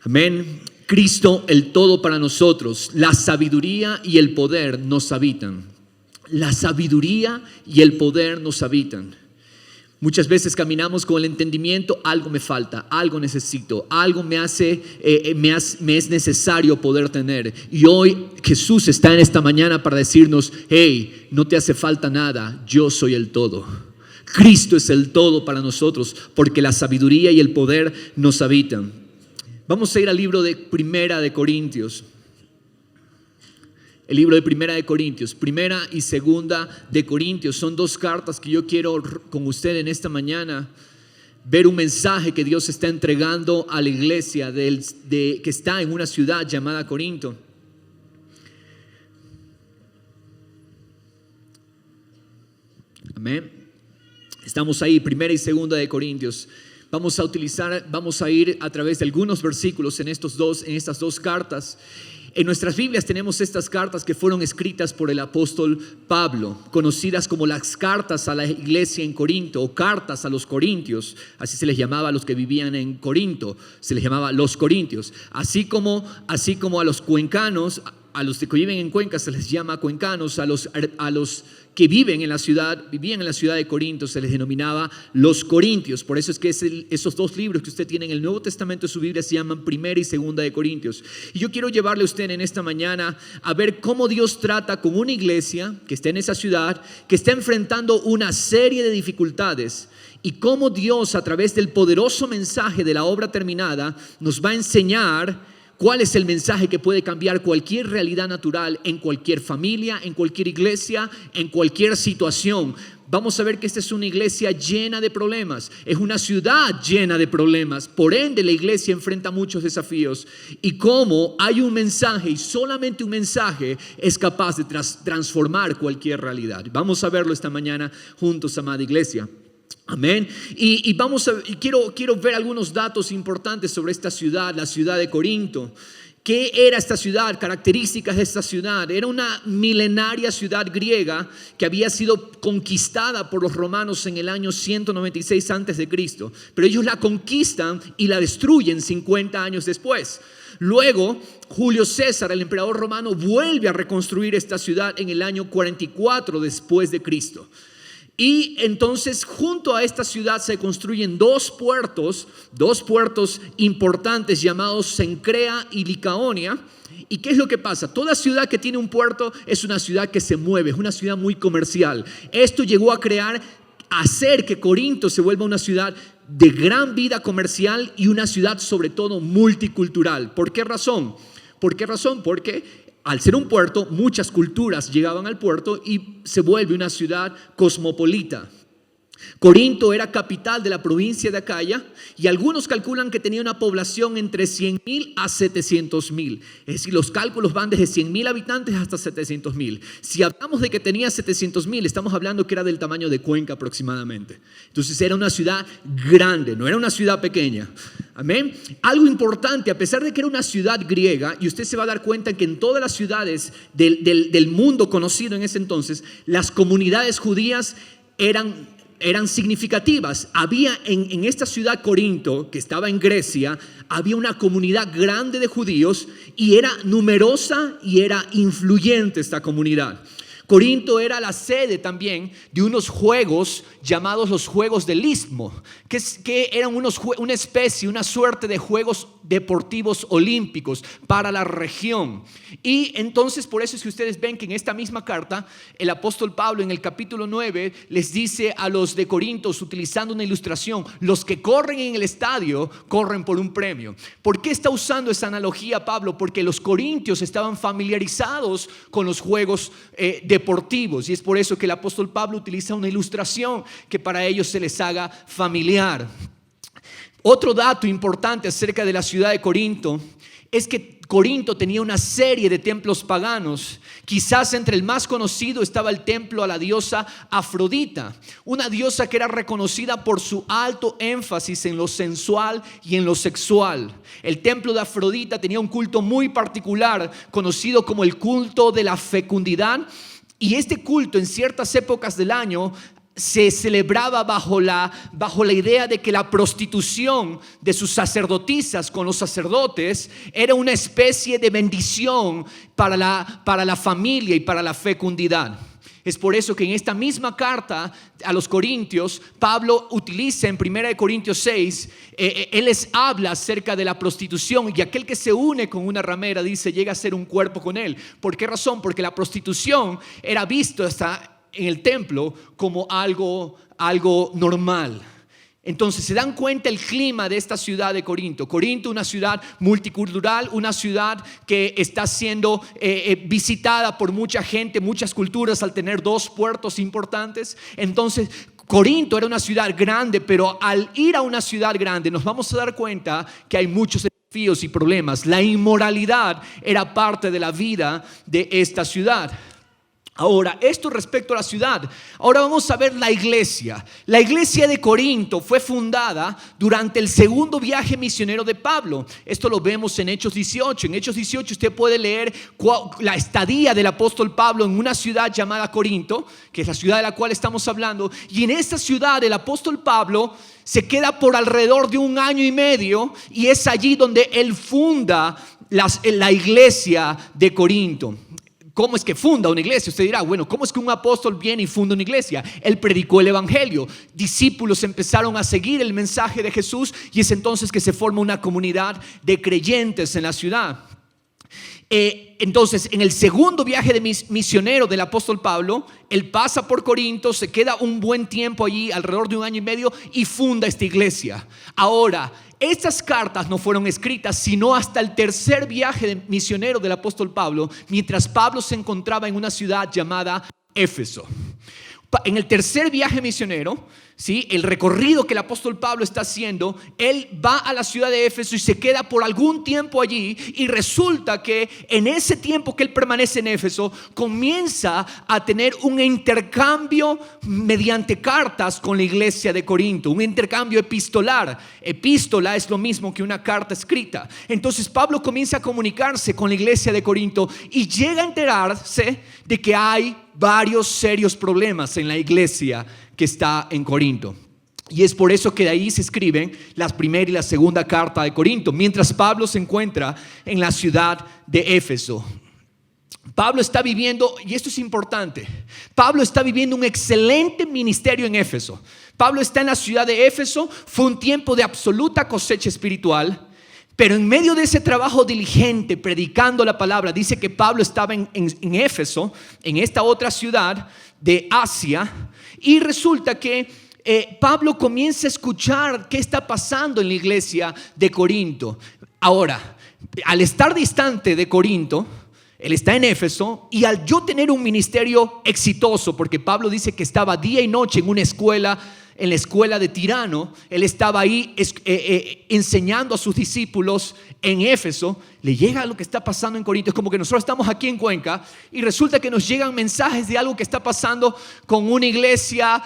Amén. Cristo, el todo para nosotros. La sabiduría y el poder nos habitan. La sabiduría y el poder nos habitan. Muchas veces caminamos con el entendimiento, algo me falta, algo necesito, algo me es necesario poder tener. Y hoy Jesús está en esta mañana para decirnos, hey, no te hace falta nada, yo soy el todo. Cristo es el todo para nosotros, porque la sabiduría y el poder nos habitan. Vamos a ir al libro de Primera de Corintios. El libro de Primera de Corintios, Primera y Segunda de Corintios, son dos cartas que yo quiero con usted en esta mañana ver un mensaje que Dios está entregando a la iglesia que está en una ciudad llamada Corinto. Amén. Estamos ahí, Primera y Segunda de Corintios. Vamos a ir a través de algunos versículos en estas dos cartas. En nuestras Biblias tenemos estas cartas que fueron escritas por el apóstol Pablo, conocidas como las cartas a la iglesia en Corinto o cartas a los corintios. Así se les llamaba a los que vivían en Corinto, se les llamaba los corintios. Así como a los cuencanos, a los que viven en Cuenca se les llama cuencanos, a los que vivían en la ciudad de Corinto se les denominaba los corintios. Por eso es que esos dos libros que usted tiene en el Nuevo Testamento de su Biblia se llaman Primera y Segunda de Corintios. Y yo quiero llevarle a usted en esta mañana a ver cómo Dios trata con una iglesia que está en esa ciudad, que está enfrentando una serie de dificultades, y cómo Dios, a través del poderoso mensaje de la obra terminada, nos va a enseñar cuál es el mensaje que puede cambiar cualquier realidad natural en cualquier familia, en cualquier iglesia, en cualquier situación. Vamos a ver que esta es una iglesia llena de problemas, es una ciudad llena de problemas, por ende la iglesia enfrenta muchos desafíos, y cómo hay un mensaje y solamente un mensaje es capaz de transformar cualquier realidad. Vamos a verlo esta mañana juntos, amada iglesia. Amén. Y quiero ver algunos datos importantes sobre esta ciudad, la ciudad de Corinto. ¿Qué era esta ciudad? Características de esta ciudad. Era una milenaria ciudad griega que había sido conquistada por los romanos en el año 196 a.C. Pero ellos la conquistan y la destruyen 50 años después. Luego, Julio César, el emperador romano, vuelve a reconstruir esta ciudad en el año 44 después de Cristo. Y entonces junto a esta ciudad se construyen dos puertos importantes llamados Cencrea y Licaonia. ¿Y qué es lo que pasa? Toda ciudad que tiene un puerto es una ciudad que se mueve, es una ciudad muy comercial. Esto llegó a hacer que Corinto se vuelva una ciudad de gran vida comercial y una ciudad sobre todo multicultural. ¿Por qué razón? Porque al ser un puerto, muchas culturas llegaban al puerto y se vuelve una ciudad cosmopolita. Corinto era capital de la provincia de Acaya y algunos calculan que tenía una población entre 100,000 a 700,000. Es decir, los cálculos van desde 100,000 habitantes hasta 700,000. Si hablamos de que tenía 700,000, estamos hablando que era del tamaño de Cuenca aproximadamente. Entonces era una ciudad grande, no era una ciudad pequeña. Amén. Algo importante, a pesar de que era una ciudad griega, y usted se va a dar cuenta que en todas las ciudades del mundo conocido en ese entonces, las comunidades judías eran significativas. Había en esta ciudad Corinto, que estaba en Grecia, había una comunidad grande de judíos y era numerosa y era influyente esta comunidad. Corinto era la sede también de unos juegos llamados los Juegos del Istmo, que eran una suerte de Juegos Deportivos Olímpicos para la región. Y entonces por eso es que ustedes ven que en esta misma carta el apóstol Pablo en el capítulo 9 les dice a los de Corintos, utilizando una ilustración: los que corren en el estadio corren por un premio. ¿Por qué está usando esa analogía Pablo? Porque los corintios estaban familiarizados con los juegos deportivos, y es por eso que el apóstol Pablo utiliza una ilustración que para ellos se les haga familiar. Otro dato importante acerca de la ciudad de Corinto es que Corinto tenía una serie de templos paganos. Quizás entre el más conocido estaba el templo a la diosa Afrodita, una diosa que era reconocida por su alto énfasis en lo sensual y en lo sexual. El templo de Afrodita tenía un culto muy particular, conocido como el culto de la fecundidad. Y este culto en ciertas épocas del año se celebraba bajo la idea de que la prostitución de sus sacerdotisas con los sacerdotes era una especie de bendición para la familia y para la fecundidad. Es por eso que en esta misma carta a los Corintios, Pablo utiliza en 1 Corintios 6, él les habla acerca de la prostitución, y aquel que se une con una ramera, dice, llega a ser un cuerpo con él. ¿Por qué razón? Porque la prostitución era visto hasta en el templo como algo normal. Entonces se dan cuenta el clima de esta ciudad de Corinto. Corinto, una ciudad multicultural, una ciudad que está siendo visitada por mucha gente, muchas culturas, al tener 2 puertos importantes. Entonces Corinto era una ciudad grande, pero al ir a una ciudad grande nos vamos a dar cuenta que hay muchos desafíos y problemas. La inmoralidad era parte de la vida de esta ciudad. Ahora, esto respecto a la ciudad. Ahora vamos a ver la iglesia. La iglesia de Corinto fue fundada durante el segundo viaje misionero de Pablo. Esto lo vemos en Hechos 18. En Hechos 18 usted puede leer la estadía del apóstol Pablo en una ciudad llamada Corinto, que es la ciudad de la cual estamos hablando. Y en esta ciudad el apóstol Pablo se queda por alrededor de 1 año y medio, y es allí donde él funda la iglesia de Corinto. ¿Cómo es que funda una iglesia? Usted dirá, bueno, ¿cómo es que un apóstol viene y funda una iglesia? Él predicó el evangelio, discípulos empezaron a seguir el mensaje de Jesús, y es entonces que se forma una comunidad de creyentes en la ciudad. Entonces, en el segundo viaje de misionero del apóstol Pablo, él pasa por Corinto, se queda un buen tiempo allí, alrededor de 1 año y medio, y funda esta iglesia. Ahora, estas cartas no fueron escritas sino hasta el tercer viaje misionero del apóstol Pablo, mientras Pablo se encontraba en una ciudad llamada Éfeso. En el tercer viaje misionero, ¿sí?, el recorrido que el apóstol Pablo está haciendo, él va a la ciudad de Éfeso y se queda por algún tiempo allí, y resulta que en ese tiempo que él permanece en Éfeso, comienza a tener un intercambio mediante cartas con la iglesia de Corinto, un intercambio epistolar. Epístola es lo mismo que una carta escrita. Entonces Pablo comienza a comunicarse con la iglesia de Corinto y llega a enterarse de que hay varios serios problemas en la iglesia que está en Corinto. Y es por eso que de ahí se escriben la primera y la segunda carta de Corinto, mientras Pablo se encuentra en la ciudad de Éfeso. Pablo está viviendo, y esto es importante, Pablo está viviendo un excelente ministerio en Éfeso. Pablo está en la ciudad de Éfeso, fue un tiempo de absoluta cosecha espiritual. Pero en medio de ese trabajo diligente, predicando la palabra, dice que Pablo estaba en Éfeso, en esta otra ciudad de Asia, y resulta que Pablo comienza a escuchar qué está pasando en la iglesia de Corinto. Ahora, al estar distante de Corinto, él está en Éfeso, y al yo tener un ministerio exitoso, porque Pablo dice que estaba día y noche en una escuela, en la escuela de Tirano, él estaba ahí enseñando a sus discípulos en Éfeso. Le llega lo que está pasando en Corinto. Es como que nosotros estamos aquí en Cuenca y resulta que nos llegan mensajes de algo que está pasando con una iglesia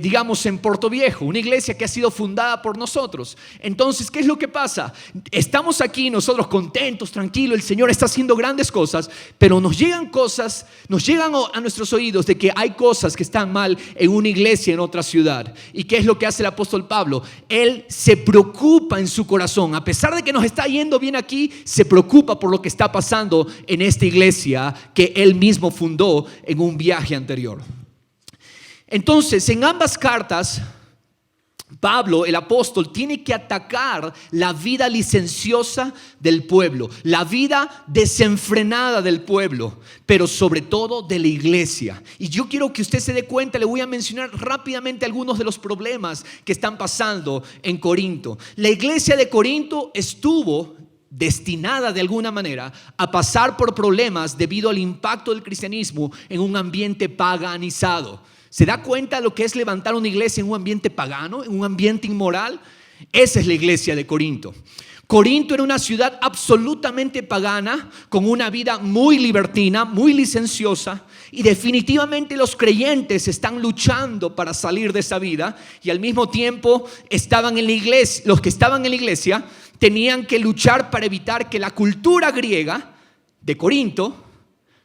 digamos en Puerto Viejo, una iglesia que ha sido fundada por nosotros. Entonces, ¿qué es lo que pasa? Estamos aquí nosotros contentos, tranquilos, el Señor está haciendo grandes cosas, pero nos llegan cosas, nos llegan a nuestros oídos de que hay cosas que están mal en una iglesia en otra ciudad. ¿Y qué es lo que hace el apóstol Pablo? Él se preocupa en su corazón, a pesar de que nos está yendo bien aquí, se preocupa por lo que está pasando en esta iglesia que él mismo fundó en un viaje anterior. Entonces, en ambas cartas, Pablo, el apóstol, tiene que atacar la vida licenciosa del pueblo, la vida desenfrenada del pueblo, pero sobre todo de la iglesia. Y yo quiero que usted se dé cuenta, le voy a mencionar rápidamente algunos de los problemas que están pasando en Corinto. La iglesia de Corinto estuvo destinada de alguna manera a pasar por problemas debido al impacto del cristianismo en un ambiente paganizado. ¿Se da cuenta de lo que es levantar una iglesia en un ambiente pagano, en un ambiente inmoral? Esa es la iglesia de Corinto. Corinto era una ciudad absolutamente pagana, con una vida muy libertina, muy licenciosa, y definitivamente los creyentes están luchando para salir de esa vida, y al mismo tiempo estaban en la iglesia, los que estaban en la iglesia tenían que luchar para evitar que la cultura griega de Corinto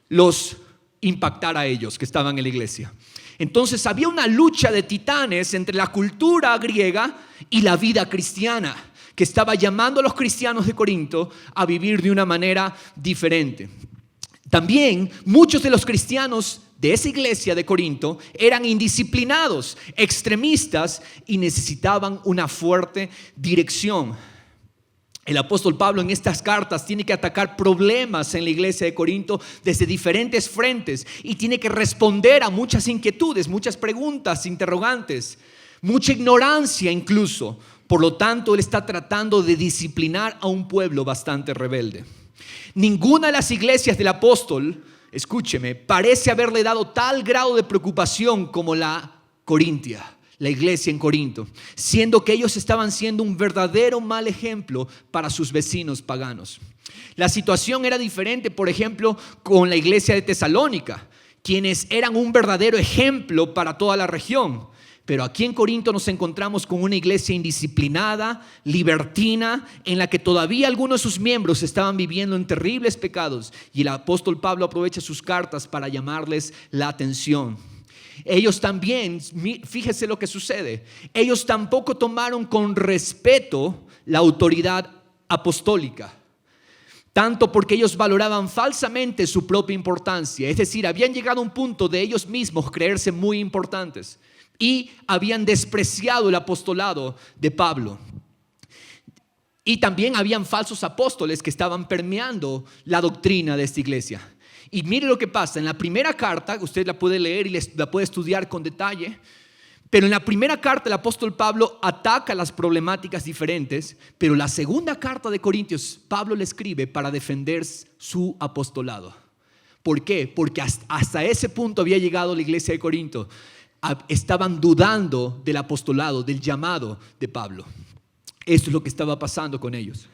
los impactara a ellos que estaban en la iglesia. Entonces había una lucha de titanes entre la cultura griega y la vida cristiana, que estaba llamando a los cristianos de Corinto a vivir de una manera diferente. También muchos de los cristianos de esa iglesia de Corinto eran indisciplinados, extremistas y necesitaban una fuerte dirección. El apóstol Pablo en estas cartas tiene que atacar problemas en la iglesia de Corinto desde diferentes frentes y tiene que responder a muchas inquietudes, muchas preguntas, interrogantes, mucha ignorancia incluso. Por lo tanto, él está tratando de disciplinar a un pueblo bastante rebelde. Ninguna de las iglesias del apóstol, escúcheme, parece haberle dado tal grado de preocupación como la Corintia. La iglesia en Corinto, siendo que ellos estaban siendo un verdadero mal ejemplo para sus vecinos paganos. La situación era diferente, por ejemplo, con la iglesia de Tesalónica, quienes eran un verdadero ejemplo para toda la región. Pero aquí en Corinto nos encontramos con una iglesia indisciplinada, libertina, en la que todavía algunos de sus miembros estaban viviendo en terribles pecados. Y el apóstol Pablo aprovecha sus cartas para llamarles la atención. Ellos también, fíjese lo que sucede, ellos tampoco tomaron con respeto la autoridad apostólica, tanto porque ellos valoraban falsamente su propia importancia, es decir, habían llegado a un punto de ellos mismos creerse muy importantes y habían despreciado el apostolado de Pablo. Y también habían falsos apóstoles que estaban permeando la doctrina de esta iglesia. Y mire lo que pasa, en la primera carta, usted la puede leer y la puede estudiar con detalle, pero en la primera carta el apóstol Pablo ataca las problemáticas diferentes, pero la segunda carta de Corintios, Pablo le escribe para defender su apostolado. ¿Por qué? Porque hasta ese punto había llegado la iglesia de Corinto. Estaban dudando del apostolado, del llamado de Pablo. Esto es lo que estaba pasando con ellos.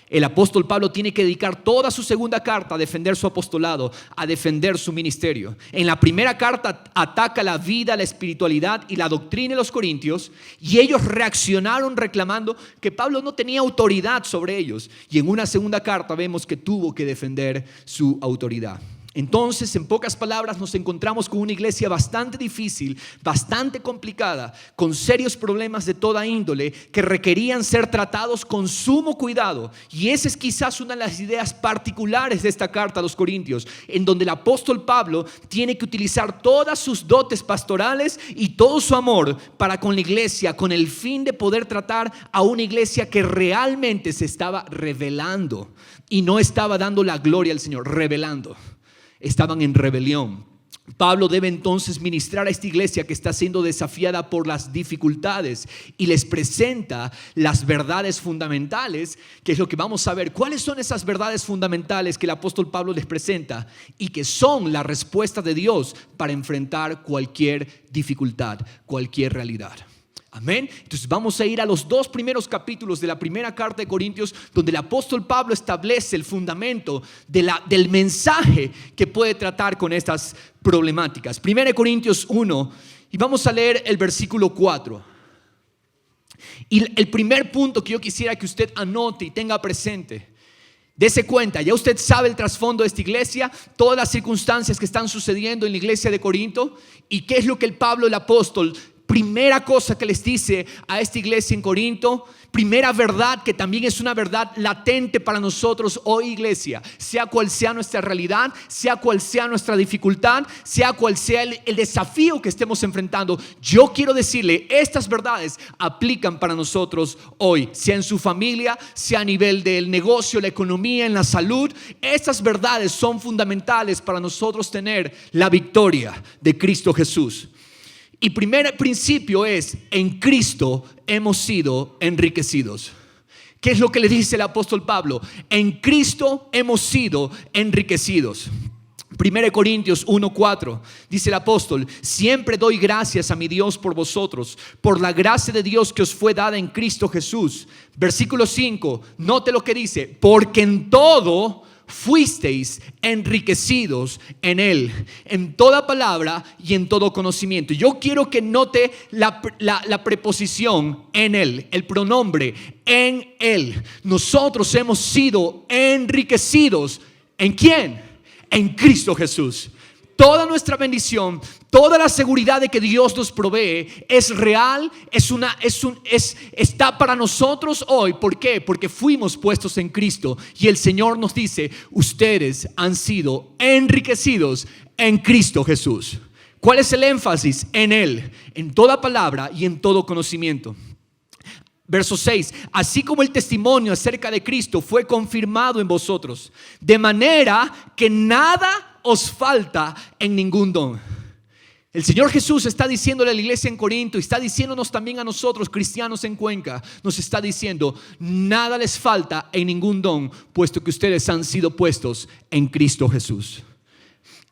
El apóstol Pablo tiene que dedicar toda su segunda carta a defender su apostolado, a defender su ministerio. En la primera carta ataca la vida, la espiritualidad y la doctrina de los corintios, y ellos reaccionaron reclamando que Pablo no tenía autoridad sobre ellos. Y en una segunda carta vemos que tuvo que defender su autoridad. Entonces, en pocas palabras, nos encontramos con una iglesia bastante difícil, bastante complicada, con serios problemas de toda índole que requerían ser tratados con sumo cuidado. Y esa es quizás una de las ideas particulares de esta carta a los Corintios, en donde el apóstol Pablo tiene que utilizar todas sus dotes pastorales y todo su amor para con la iglesia, con el fin de poder tratar a una iglesia que realmente se estaba rebelando y no estaba dando la gloria al Señor, rebelando. Estaban en rebelión. Pablo debe entonces ministrar a esta iglesia que está siendo desafiada por las dificultades y les presenta las verdades fundamentales, que es lo que vamos a ver. ¿Cuáles son esas verdades fundamentales que el apóstol Pablo les presenta y que son la respuesta de Dios para enfrentar cualquier dificultad, cualquier realidad? Amén. Entonces vamos a ir a los 2 primeros capítulos de la primera carta de Corintios, donde el apóstol Pablo establece el fundamento del mensaje que puede tratar con estas problemáticas. 1 Corintios 1, y vamos a leer el versículo 4. Y el primer punto que yo quisiera que usted anote y tenga presente, dese cuenta, ya usted sabe el trasfondo de esta iglesia, todas las circunstancias que están sucediendo en la iglesia de Corinto, y qué es lo que el apóstol, primera cosa que les dice a esta iglesia en Corinto, primera verdad que también es una verdad latente para nosotros hoy, iglesia, sea cual sea nuestra realidad, sea cual sea nuestra dificultad, sea cual sea el desafío que estemos enfrentando. Yo quiero decirle, estas verdades aplican para nosotros hoy, sea en su familia, sea a nivel del negocio, la economía, en la salud. Estas verdades son fundamentales para nosotros tener la victoria de Cristo Jesús. Y primer principio es, en Cristo hemos sido enriquecidos. ¿Qué es lo que le dice el apóstol Pablo? En Cristo hemos sido enriquecidos. 1 Corintios 1:4 dice el apóstol: siempre doy gracias a mi Dios por vosotros, por la gracia de Dios que os fue dada en Cristo Jesús. Versículo 5, note lo que dice: porque en todo fuisteis enriquecidos en Él, en toda palabra y en todo conocimiento. Yo quiero que note la preposición en Él, el pronombre en Él. Nosotros hemos sido enriquecidos. ¿En quién? En Cristo Jesús. Toda nuestra bendición, Toda la seguridad de que Dios nos provee es real, está para nosotros hoy. ¿Por qué? Porque fuimos puestos en Cristo y el Señor nos dice: ustedes han sido enriquecidos en Cristo Jesús. ¿Cuál es el énfasis? En Él, en toda palabra y en todo conocimiento. Verso 6, así como el testimonio acerca de Cristo fue confirmado en vosotros, de manera que nada os falta en ningún don. El Señor Jesús está diciéndole a la iglesia en Corinto y está diciéndonos también a nosotros, cristianos en Cuenca, nos está diciendo: nada les falta en ningún don, puesto que ustedes han sido puestos en Cristo Jesús,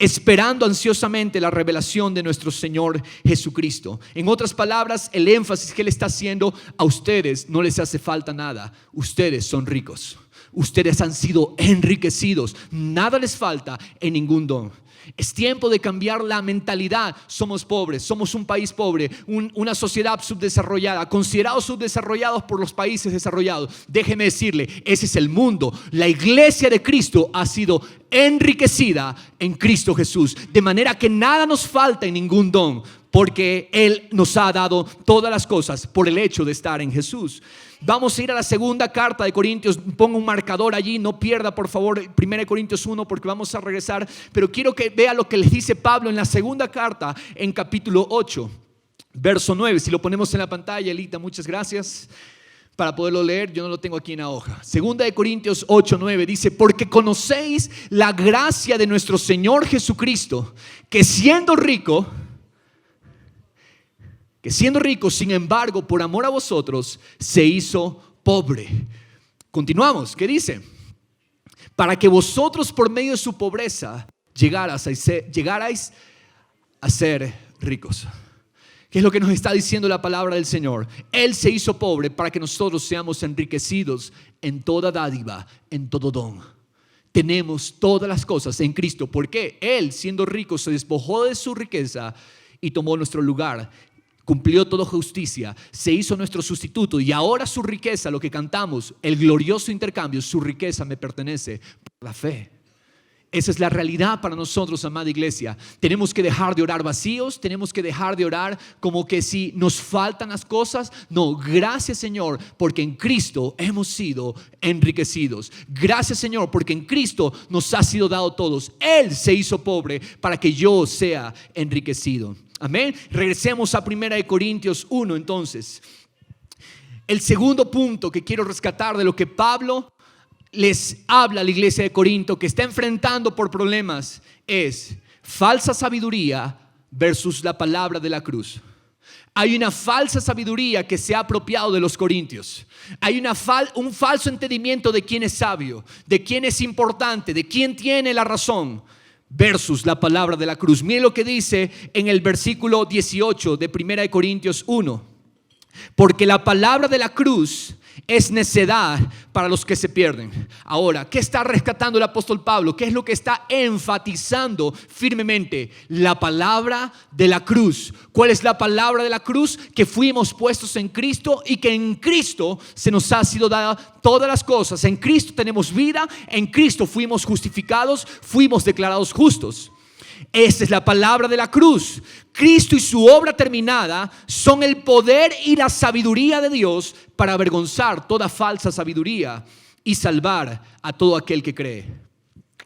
esperando ansiosamente la revelación de nuestro Señor Jesucristo. En otras palabras, el énfasis que Él está haciendo: a ustedes no les hace falta nada, ustedes son ricos, ustedes han sido enriquecidos, nada les falta en ningún don. Es tiempo de cambiar la mentalidad. Somos pobres, somos un país pobre, una sociedad subdesarrollada, considerados subdesarrollados por los países desarrollados. Déjeme decirle, ese es el mundo. La iglesia de Cristo ha sido enriquecida en Cristo Jesús, de manera que nada nos falta en ningún don, porque Él nos ha dado todas las cosas por el hecho de estar en Jesús. Vamos a ir a la segunda carta de Corintios. Ponga un marcador allí, no pierda por favor 1 Corintios 1, porque vamos a regresar. Pero quiero que vea lo que les dice Pablo en la segunda carta, en capítulo 8, verso 9. Si lo ponemos en la pantalla, Elita, muchas gracias, para poderlo leer. Yo no lo tengo aquí en la hoja. Segunda de Corintios 8, 9 dice: porque conocéis la gracia de nuestro Señor Jesucristo, que siendo rico, sin embargo, por amor a vosotros, se hizo pobre. Continuamos, ¿qué dice? Para que vosotros por medio de su pobreza llegarais a ser ricos. ¿Qué es lo que nos está diciendo la palabra del Señor? Él se hizo pobre para que nosotros seamos enriquecidos en toda dádiva, en todo don. Tenemos todas las cosas en Cristo. ¿Por qué? Él, siendo rico, se despojó de su riqueza y tomó nuestro lugar. Cumplió toda justicia, se hizo nuestro sustituto, y ahora su riqueza, lo que cantamos, el glorioso intercambio, su riqueza me pertenece por la fe. Esa es la realidad para nosotros, amada iglesia. Tenemos que dejar de orar vacíos, tenemos que dejar de orar como que si nos faltan las cosas. No, gracias Señor, porque en Cristo hemos sido enriquecidos. Gracias Señor, porque en Cristo nos ha sido dado todos. Él se hizo pobre para que yo sea enriquecido. Amén. Regresemos a 1 Corintios 1 entonces. El segundo punto que quiero rescatar de lo que Pablo les habla a la iglesia de Corinto, que está enfrentando por problemas, es falsa sabiduría versus la palabra de la cruz. Hay una falsa sabiduría que se ha apropiado de los corintios. Hay un falso entendimiento de quién es sabio, de quién es importante, de quién tiene la razón, versus la palabra de la cruz. Miren lo que dice en el versículo 18 de 1 Corintios 1. Porque la palabra de la cruz es necedad para los que se pierden. Ahora, ¿qué está rescatando el apóstol Pablo? ¿Qué es lo que está enfatizando firmemente? La palabra de la cruz. ¿Cuál es la palabra de la cruz? Que fuimos puestos en Cristo y que en Cristo se nos ha sido dada todas las cosas. En Cristo tenemos vida, en Cristo fuimos justificados, fuimos declarados justos. Esta es la palabra de la cruz. Cristo y su obra terminada son el poder y la sabiduría de Dios para avergonzar toda falsa sabiduría y salvar a todo aquel que cree.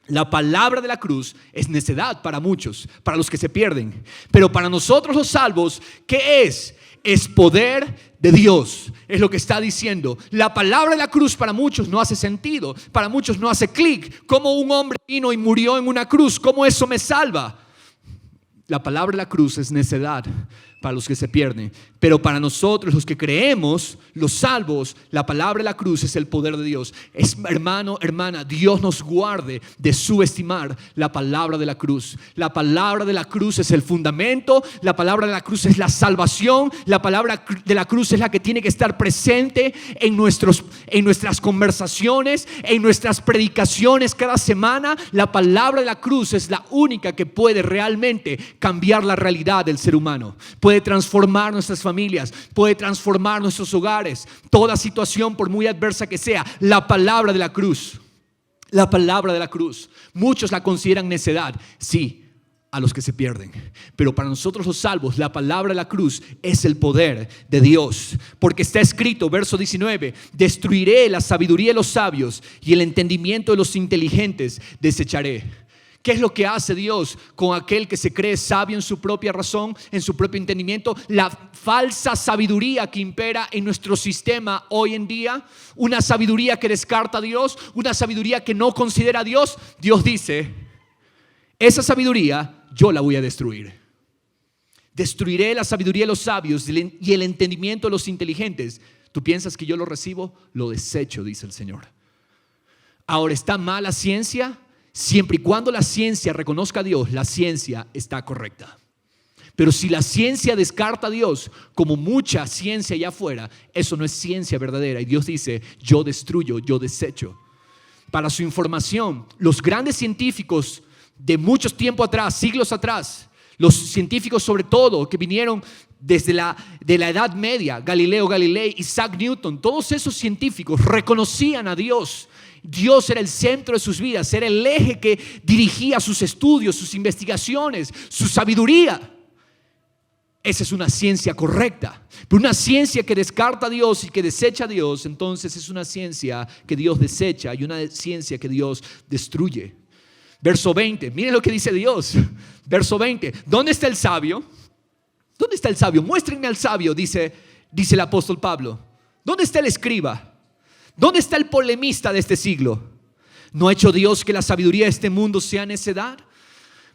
La palabra de la cruz es necedad para muchos, para los que se pierden. Pero para nosotros los salvos, ¿qué es? Es poder de Dios. Es lo que está diciendo. La palabra de la cruz para muchos no hace sentido. Para muchos no hace clic. ¿Cómo un hombre vino y murió en una cruz? ¿Cómo eso me salva? La palabra de la cruz es necedad para los que se pierden. Pero para nosotros, los que creemos, los salvos, la palabra de la cruz es el poder de Dios. Hermano, hermana, Dios nos guarde de subestimar la palabra de la cruz. La palabra de la cruz es el fundamento. La palabra de la cruz es la salvación. La palabra de la cruz es la que tiene que estar presente en nuestras conversaciones, en nuestras predicaciones cada semana. La palabra de la cruz es la única que puede realmente cambiar la realidad del ser humano. Puede transformar nuestras familias, puede transformar nuestros hogares. Toda situación, por muy adversa que sea, la palabra de la cruz. La palabra de la cruz. Muchos la consideran necedad. Sí, a los que se pierden. Pero para nosotros los salvos, la palabra de la cruz es el poder de Dios. Porque está escrito, verso 19, destruiré la sabiduría de los sabios y el entendimiento de los inteligentes desecharé. ¿Qué es lo que hace Dios con aquel que se cree sabio en su propia razón, en su propio entendimiento? La falsa sabiduría que impera en nuestro sistema hoy en día, una sabiduría que descarta a Dios, una sabiduría que no considera a Dios. Dios dice, esa sabiduría yo la voy a destruir. Destruiré la sabiduría de los sabios y el entendimiento de los inteligentes. ¿Tú piensas que yo lo recibo? Lo desecho, dice el Señor. Ahora, ¿está mal la ciencia? Siempre y cuando la ciencia reconozca a Dios, la ciencia está correcta. Pero si la ciencia descarta a Dios, como mucha ciencia allá afuera, eso no es ciencia verdadera. Y Dios dice, yo destruyo, yo desecho. Para su información, los grandes científicos de muchos tiempo atrás, siglos atrás, los científicos sobre todo que vinieron desde de la Edad Media, Galileo Galilei, Isaac Newton, todos esos científicos reconocían a Dios. Dios era el centro de sus vidas, era el eje que dirigía sus estudios, sus investigaciones, su sabiduría. Esa es una ciencia correcta. Pero una ciencia que descarta a Dios y que desecha a Dios, entonces es una ciencia que Dios desecha y una ciencia que Dios destruye. Verso 20, miren lo que dice Dios. Verso 20, ¿dónde está el sabio? ¿Dónde está el sabio? Muéstrenme al sabio, dice el apóstol Pablo. ¿Dónde está el escriba? ¿Dónde está el polemista de este siglo? ¿No ha hecho Dios que la sabiduría de este mundo sea necedad?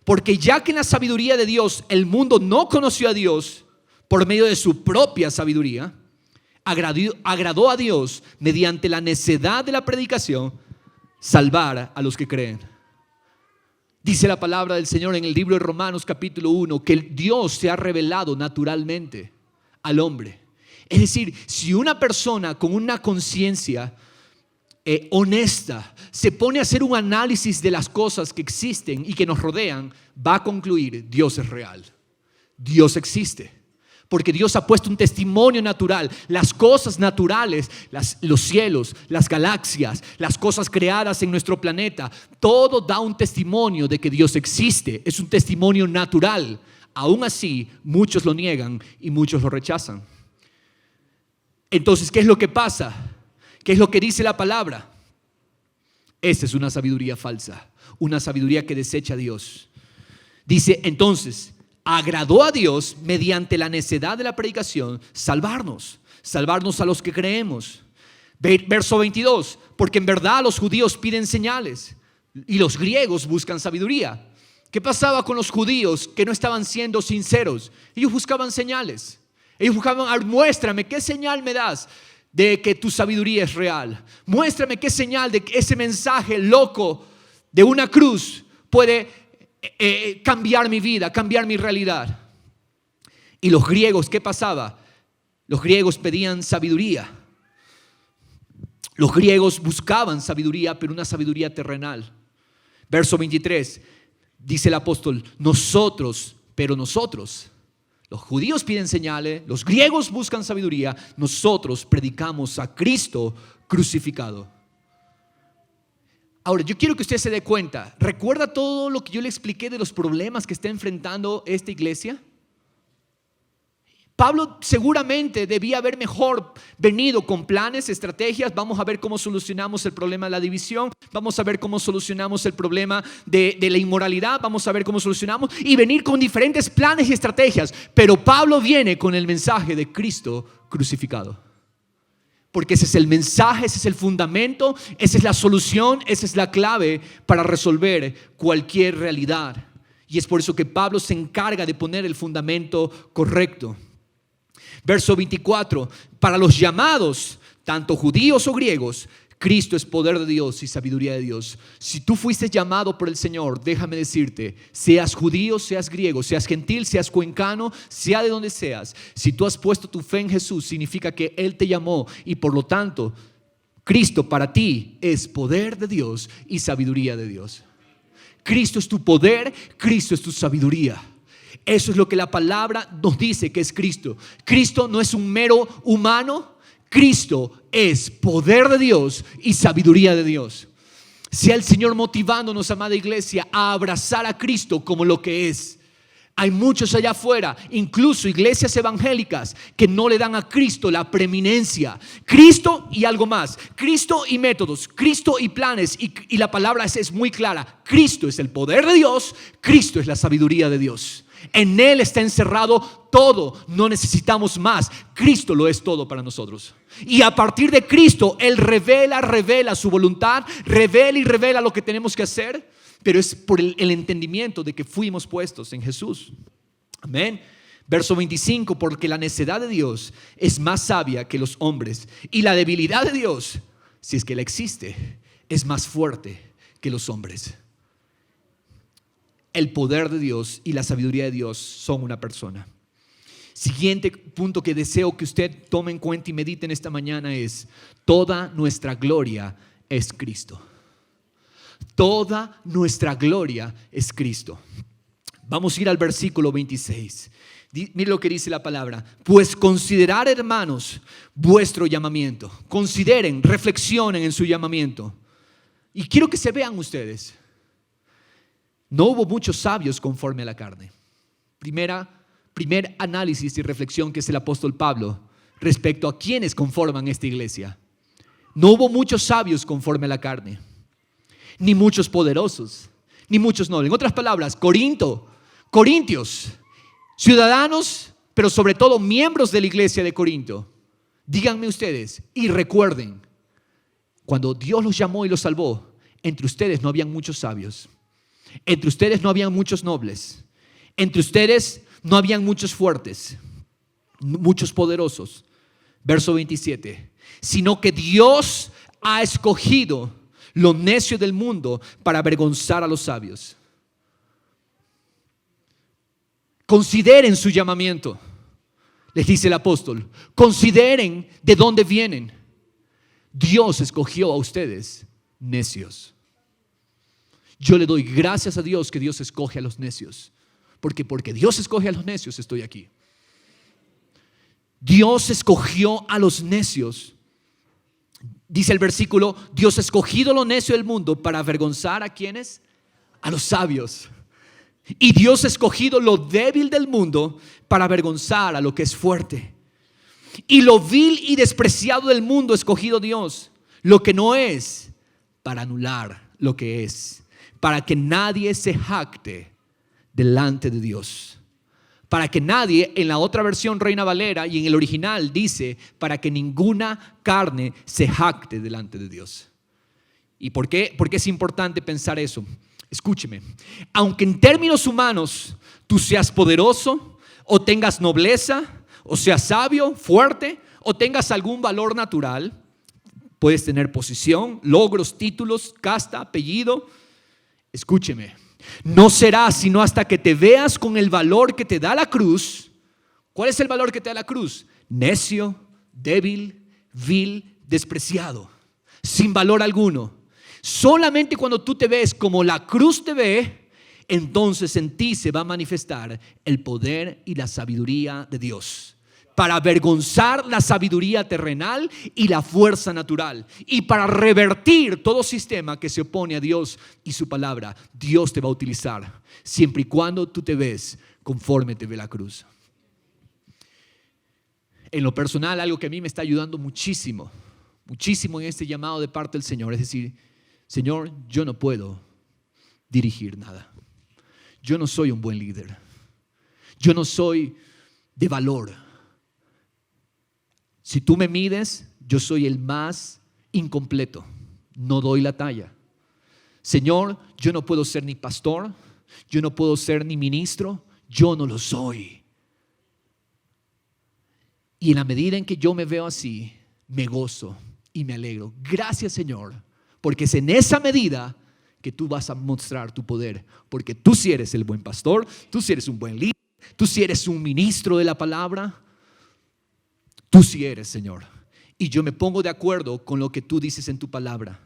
Porque ya que en la sabiduría de Dios el mundo no conoció a Dios por medio de su propia sabiduría, agradó a Dios mediante la necedad de la predicación salvar a los que creen. Dice la palabra del Señor en el libro de Romanos capítulo 1 que Dios se ha revelado naturalmente al hombre. Es decir, si una persona con una conciencia honesta se pone a hacer un análisis de las cosas que existen y que nos rodean, va a concluir: Dios es real, Dios existe. Porque Dios ha puesto un testimonio natural. Las cosas naturales, los cielos, las galaxias, las cosas creadas en nuestro planeta, todo da un testimonio de que Dios existe. Es un testimonio natural. Aún así, muchos lo niegan y muchos lo rechazan. Entonces, ¿qué es lo que pasa? ¿Qué es lo que dice la palabra? Esta es una sabiduría falsa, una sabiduría que desecha a Dios. Dice entonces, agradó a Dios mediante la necedad de la predicación salvarnos a los que creemos. Verso 22, porque en verdad los judíos piden señales y los griegos buscan sabiduría. ¿Qué pasaba con los judíos que no estaban siendo sinceros? Ellos buscaban señales. Ellos buscaban: muéstrame qué señal me das de que tu sabiduría es real. Muéstrame qué señal de que ese mensaje loco de una cruz puede cambiar mi vida, cambiar mi realidad. Y los griegos, ¿qué pasaba? Los griegos pedían sabiduría. Los griegos buscaban sabiduría, pero una sabiduría terrenal. Verso 23, dice el apóstol: nosotros, los judíos piden señales, los griegos buscan sabiduría, nosotros predicamos a Cristo crucificado. Ahora, yo quiero que usted se dé cuenta. ¿Recuerda todo lo que yo le expliqué de los problemas que está enfrentando esta iglesia? Pablo seguramente debía haber mejor venido con planes, estrategias. Vamos a ver cómo solucionamos el problema de la división. Vamos a ver cómo solucionamos el problema de la inmoralidad. Vamos a ver cómo solucionamos y venir con diferentes planes y estrategias. Pero Pablo viene con el mensaje de Cristo crucificado. Porque ese es el mensaje, ese es el fundamento, esa es la solución, esa es la clave para resolver cualquier realidad. Y es por eso que Pablo se encarga de poner el fundamento correcto. Verso 24, para los llamados, tanto judíos o griegos, Cristo es poder de Dios y sabiduría de Dios. Si tú fuiste llamado por el Señor, déjame decirte, seas judío, seas griego, seas gentil, seas cuencano, sea de donde seas, si tú has puesto tu fe en Jesús, significa que Él te llamó y por lo tanto, Cristo para ti es poder de Dios y sabiduría de Dios. Cristo es tu poder, Cristo es tu sabiduría. Eso es lo que la palabra nos dice que es Cristo. Cristo no es un mero humano. Cristo es poder de Dios y sabiduría de Dios. Sea el Señor motivándonos, amada iglesia, a abrazar a Cristo como lo que es. Hay muchos allá afuera, incluso iglesias evangélicas, que no le dan a Cristo la preeminencia. Cristo y algo más. Cristo y métodos, Cristo y planes. Y la palabra es muy clara. Cristo es el poder de Dios, Cristo es la sabiduría de Dios. En Él está encerrado todo, no necesitamos más. Cristo lo es todo para nosotros. Y a partir de Cristo, Él revela su voluntad, revela lo que tenemos que hacer. Pero es por el entendimiento de que fuimos puestos en Jesús. Amén. Verso 25, porque la necedad de Dios es más sabia que los hombres, y la debilidad de Dios, si es que la existe, es más fuerte que los hombres. El poder de Dios y la sabiduría de Dios son una persona. Siguiente punto que deseo que usted tome en cuenta y medite en esta mañana es: toda nuestra gloria es Cristo. Toda nuestra gloria es Cristo. Vamos a ir al versículo 26. Mire lo que dice la palabra. Pues considerad, hermanos, vuestro llamamiento. Consideren, reflexionen en su llamamiento. Y quiero que se vean ustedes. No hubo muchos sabios conforme a la carne. Primer análisis y reflexión que es el apóstol Pablo respecto a quienes conforman esta iglesia. No hubo muchos sabios conforme a la carne, ni muchos poderosos, ni muchos nobles. En otras palabras, Corintios, ciudadanos, pero sobre todo miembros de la iglesia de Corinto. Díganme ustedes y recuerden, cuando Dios los llamó y los salvó, entre ustedes no habían muchos sabios, entre ustedes no habían muchos nobles, entre ustedes no habían muchos fuertes, muchos poderosos. Verso 27, sino que Dios ha escogido lo necio del mundo para avergonzar a los sabios. Consideren su llamamiento, les dice el apóstol. Consideren de dónde vienen. Dios escogió a ustedes necios. Yo le doy gracias a Dios que Dios escoge a los necios. Porque Dios escoge a los necios estoy aquí. Dios escogió a los necios. Dice el versículo: Dios ha escogido lo necio del mundo para avergonzar ¿a quiénes? A los sabios. Y Dios ha escogido lo débil del mundo para avergonzar a lo que es fuerte. Y lo vil y despreciado del mundo ha escogido Dios, lo que no es, para anular lo que es, para que nadie se jacte delante de Dios. Para que nadie, en la otra versión Reina Valera y en el original dice, para que ninguna carne se jacte delante de Dios. ¿Y por qué? Porque es importante pensar eso. Escúcheme, aunque en términos humanos tú seas poderoso, o tengas nobleza, o seas sabio, fuerte, o tengas algún valor natural, puedes tener posición, logros, títulos, casta, apellido. Escúcheme, no será sino hasta que te veas con el valor que te da la cruz. ¿Cuál es el valor que te da la cruz? Necio, débil, vil, despreciado, sin valor alguno. Solamente cuando tú te ves como la cruz te ve, entonces en ti se va a manifestar el poder y la sabiduría de Dios para avergonzar la sabiduría terrenal y la fuerza natural, y para revertir todo sistema que se opone a Dios y su palabra. Dios te va a utilizar siempre y cuando tú te ves conforme te ve la cruz. En lo personal, algo que a mí me está ayudando muchísimo en este llamado de parte del Señor, es decir: Señor, yo no puedo dirigir nada. Yo no soy un buen líder. Yo no soy de valor. Si tú me mides, yo soy el más incompleto. No doy la talla. Señor, yo no puedo ser ni pastor. Yo no puedo ser ni ministro. Yo no lo soy. Y en la medida en que yo me veo así, me gozo y me alegro. Gracias, Señor. Porque es en esa medida que tú vas a mostrar tu poder. Porque tú sí eres el buen pastor, tú sí eres un buen líder, tú sí eres un ministro de la palabra. Tú sí eres, Señor. Y yo me pongo de acuerdo con lo que tú dices en tu palabra.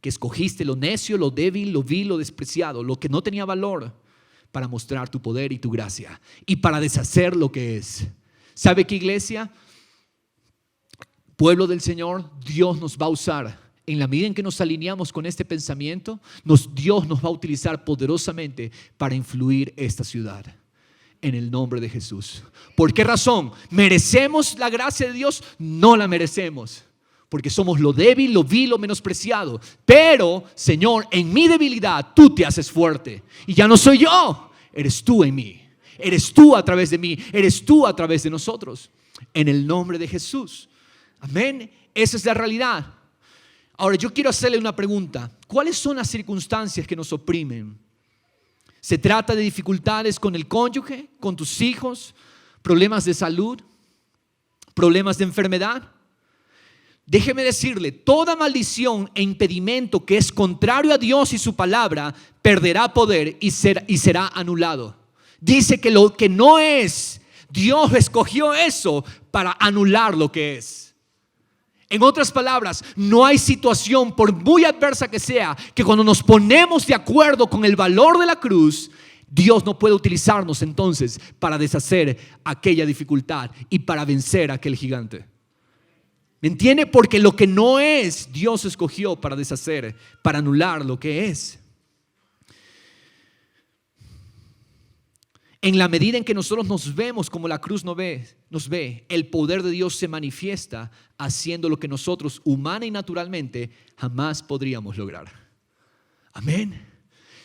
Que escogiste lo necio, lo débil, lo vil, lo despreciado, lo que no tenía valor, para mostrar tu poder y tu gracia. Y para deshacer lo que es. ¿Sabe qué, iglesia? Pueblo del Señor, Dios nos va a usar en la medida en que nos alineamos con este pensamiento, Dios nos va a utilizar poderosamente para influir esta ciudad. En el nombre de Jesús. ¿Por qué razón? ¿Merecemos la gracia de Dios? No la merecemos. Porque somos lo débil, lo vil, lo menospreciado. Pero, Señor, en mi debilidad tú te haces fuerte. Y ya no soy yo, eres tú en mí. Eres tú a través de mí, eres tú a través de nosotros. En el nombre de Jesús. Amén. Esa es la realidad. Ahora yo quiero hacerle una pregunta. ¿Cuáles son las circunstancias que nos oprimen? ¿Se trata de dificultades con el cónyuge, con tus hijos, problemas de salud, problemas de enfermedad? Déjeme decirle, toda maldición e impedimento que es contrario a Dios y su palabra perderá poder y será anulado. Dice que lo que no es, Dios escogió eso para anular lo que es. En otras palabras, no hay situación, por muy adversa que sea, que cuando nos ponemos de acuerdo con el valor de la cruz, Dios no puede utilizarnos entonces para deshacer aquella dificultad y para vencer a aquel gigante. ¿Me entiende? Porque lo que no es, Dios escogió para deshacer, para anular lo que es. En la medida en que nosotros nos vemos como la cruz nos ve, el poder de Dios se manifiesta haciendo lo que nosotros humana y naturalmente jamás podríamos lograr. Amén.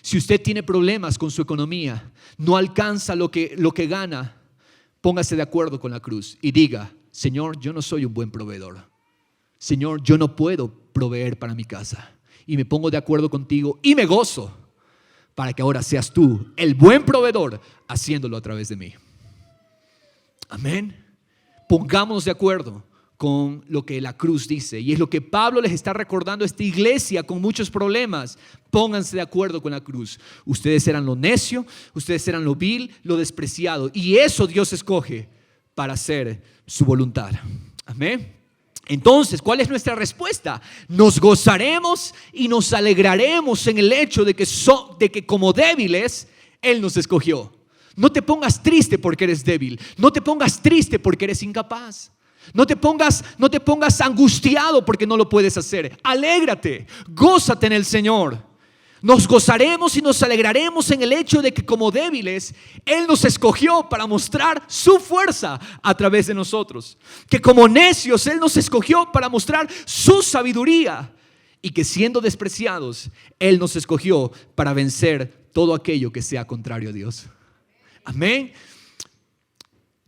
Si usted tiene problemas con su economía, no alcanza lo que gana, póngase de acuerdo con la cruz y diga: Señor, yo no soy un buen proveedor. Señor, yo no puedo proveer para mi casa. Y me pongo de acuerdo contigo y me gozo para que ahora seas tú el buen proveedor haciéndolo a través de mí. Amén. Pongámonos de acuerdo con lo que la cruz dice, y es lo que Pablo les está recordando a esta iglesia con muchos problemas. Pónganse de acuerdo con la cruz. Ustedes eran lo necio, ustedes eran lo vil, lo despreciado, y eso Dios escoge para hacer su voluntad. Amén. Entonces, ¿cuál es nuestra respuesta? Nos gozaremos y nos alegraremos en el hecho de que como débiles Él nos escogió. No te pongas triste porque eres débil. No te pongas triste porque eres incapaz. No te pongas angustiado porque no lo puedes hacer. Alégrate, gózate en el Señor. Nos gozaremos y nos alegraremos en el hecho de que como débiles Él nos escogió para mostrar su fuerza a través de nosotros. Que como necios Él nos escogió para mostrar su sabiduría. Y que siendo despreciados Él nos escogió para vencer todo aquello que sea contrario a Dios. Amén.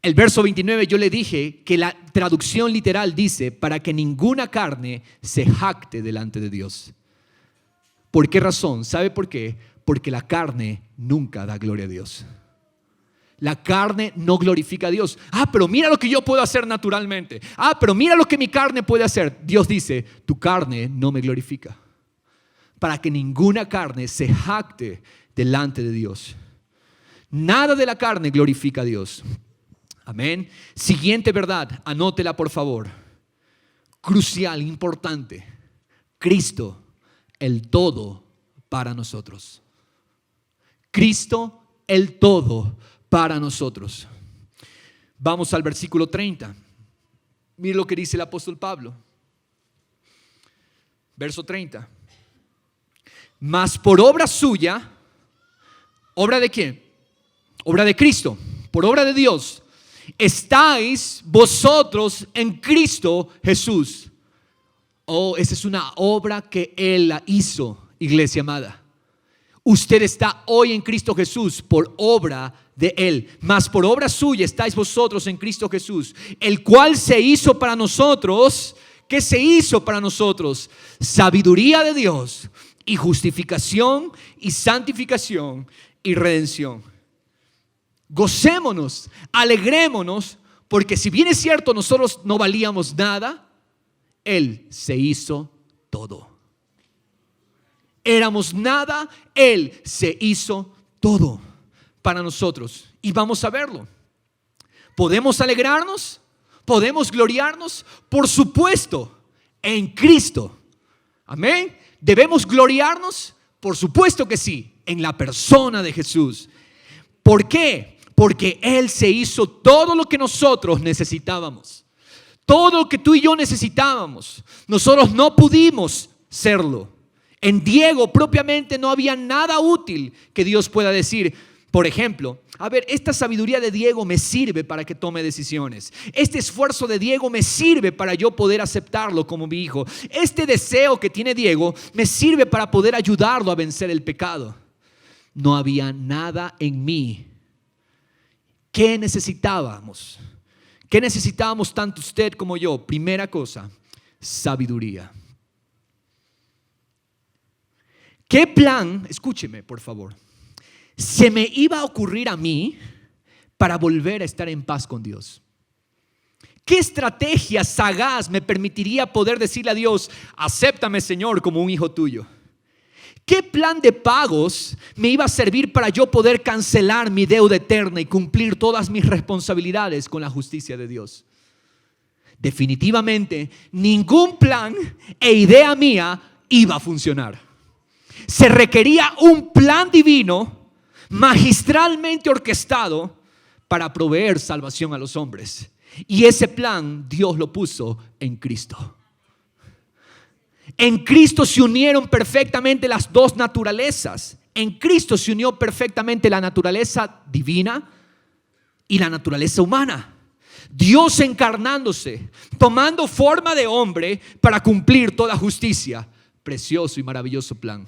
El verso 29 yo le dije que la traducción literal dice: para que ninguna carne se jacte delante de Dios. ¿Por qué razón? ¿Sabe por qué? Porque la carne nunca da gloria a Dios. La carne no glorifica a Dios. Pero mira lo que yo puedo hacer naturalmente. Pero mira lo que mi carne puede hacer. Dios dice: tu carne no me glorifica. Para que ninguna carne se jacte delante de Dios. Nada de la carne glorifica a Dios. Amén. Siguiente verdad, anótela por favor. Crucial, importante. Cristo, el todo para nosotros. Cristo, el todo para nosotros. Vamos al versículo 30. Mire lo que dice el apóstol Pablo. Verso 30. Mas por obra suya, ¿obra de quién? Obra de Cristo, por obra de Dios, estáis vosotros en Cristo Jesús. Esa es una obra que Él la hizo, iglesia amada. Usted está hoy en Cristo Jesús por obra de Él. Mas por obra suya estáis vosotros en Cristo Jesús, el cual se hizo para nosotros. ¿Qué se hizo para nosotros? Sabiduría de Dios y justificación y santificación y redención. Gocémonos, alegrémonos, porque si bien es cierto nosotros no valíamos nada, Él se hizo todo. Éramos nada, Él se hizo todo para nosotros. Y vamos a verlo. ¿Podemos alegrarnos? ¿Podemos gloriarnos? Por supuesto, en Cristo. Amén. ¿Debemos gloriarnos? Por supuesto que sí, en la persona de Jesús. ¿Por qué? Porque Él se hizo todo lo que nosotros necesitábamos. Todo lo que tú y yo necesitábamos. Nosotros no pudimos serlo. En Diego propiamente no había nada útil que Dios pueda decir. Por ejemplo, a ver, esta sabiduría de Diego me sirve para que tome decisiones. Este esfuerzo de Diego me sirve para yo poder aceptarlo como mi hijo. Este deseo que tiene Diego me sirve para poder ayudarlo a vencer el pecado. No había nada en mí. ¿Qué necesitábamos? ¿Qué necesitábamos tanto usted como yo? Primera cosa, sabiduría. ¿Qué plan, escúcheme por favor, se me iba a ocurrir a mí para volver a estar en paz con Dios? ¿Qué estrategia sagaz me permitiría poder decirle a Dios, acéptame Señor como un hijo tuyo? ¿Qué plan de pagos me iba a servir para yo poder cancelar mi deuda eterna y cumplir todas mis responsabilidades con la justicia de Dios? Definitivamente, ningún plan e idea mía iba a funcionar. Se requería un plan divino, magistralmente orquestado, para proveer salvación a los hombres. Y ese plan Dios lo puso en Cristo. En Cristo se unieron perfectamente las dos naturalezas. En Cristo se unió perfectamente la naturaleza divina y la naturaleza humana. Dios encarnándose, tomando forma de hombre para cumplir toda justicia. Precioso y maravilloso plan.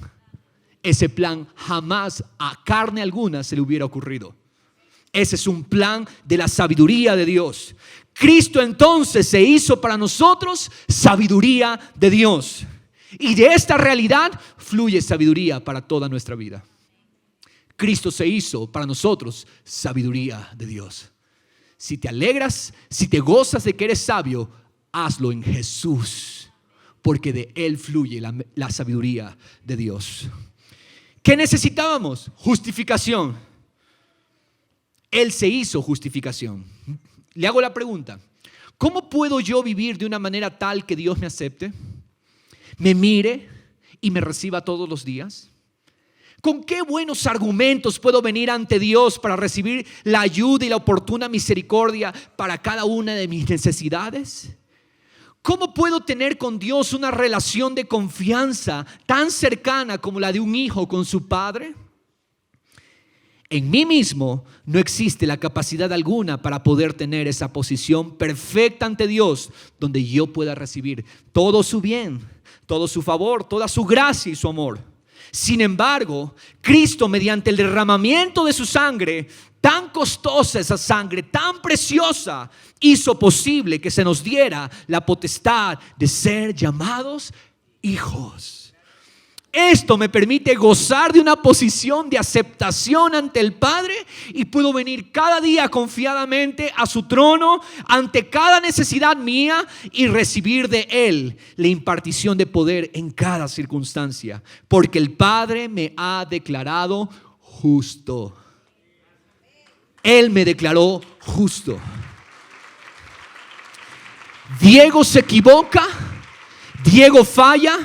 Ese plan jamás a carne alguna se le hubiera ocurrido. Ese es un plan de la sabiduría de Dios. Cristo entonces se hizo para nosotros sabiduría de Dios. Y de esta realidad fluye sabiduría para toda nuestra vida. Cristo se hizo para nosotros sabiduría de Dios. Si te alegras, si te gozas de que eres sabio, hazlo en Jesús, porque de Él fluye la sabiduría de Dios. ¿Qué necesitábamos? Justificación. Él se hizo justificación. Le hago la pregunta: ¿cómo puedo yo vivir de una manera tal que Dios me acepte, me mire y me reciba todos los días? ¿Con qué buenos argumentos puedo venir ante Dios para recibir la ayuda y la oportuna misericordia para cada una de mis necesidades? ¿Cómo puedo tener con Dios una relación de confianza tan cercana como la de un hijo con su padre? En mí mismo no existe la capacidad alguna para poder tener esa posición perfecta ante Dios, donde yo pueda recibir todo su bien, todo su favor, toda su gracia y su amor. Sin embargo, Cristo, mediante el derramamiento de su sangre, tan costosa esa sangre, tan preciosa, hizo posible que se nos diera la potestad de ser llamados hijos. Esto me permite gozar de una posición de aceptación ante el Padre y puedo venir cada día confiadamente a su trono ante cada necesidad mía y recibir de Él la impartición de poder en cada circunstancia, porque el Padre me ha declarado justo. Él me declaró justo. Diego se equivoca, Diego falla,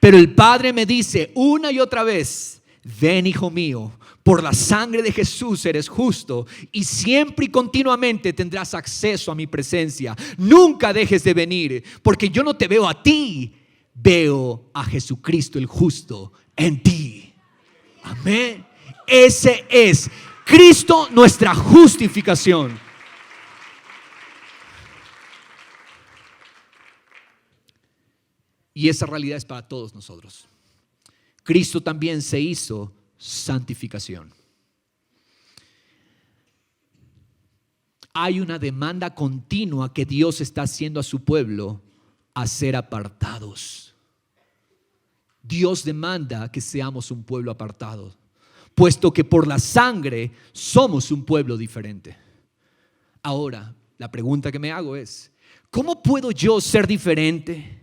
pero el Padre me dice una y otra vez: ven, hijo mío, por la sangre de Jesús eres justo y siempre y continuamente tendrás acceso a mi presencia. Nunca dejes de venir, porque yo no te veo a ti, veo a Jesucristo el justo en ti. Amén. Ese es Cristo, nuestra justificación. Y esa realidad es para todos nosotros. Cristo también se hizo santificación. Hay una demanda continua que Dios está haciendo a su pueblo a ser apartados. Dios demanda que seamos un pueblo apartado, puesto que por la sangre somos un pueblo diferente. Ahora, la pregunta que me hago es: ¿cómo puedo yo ser diferente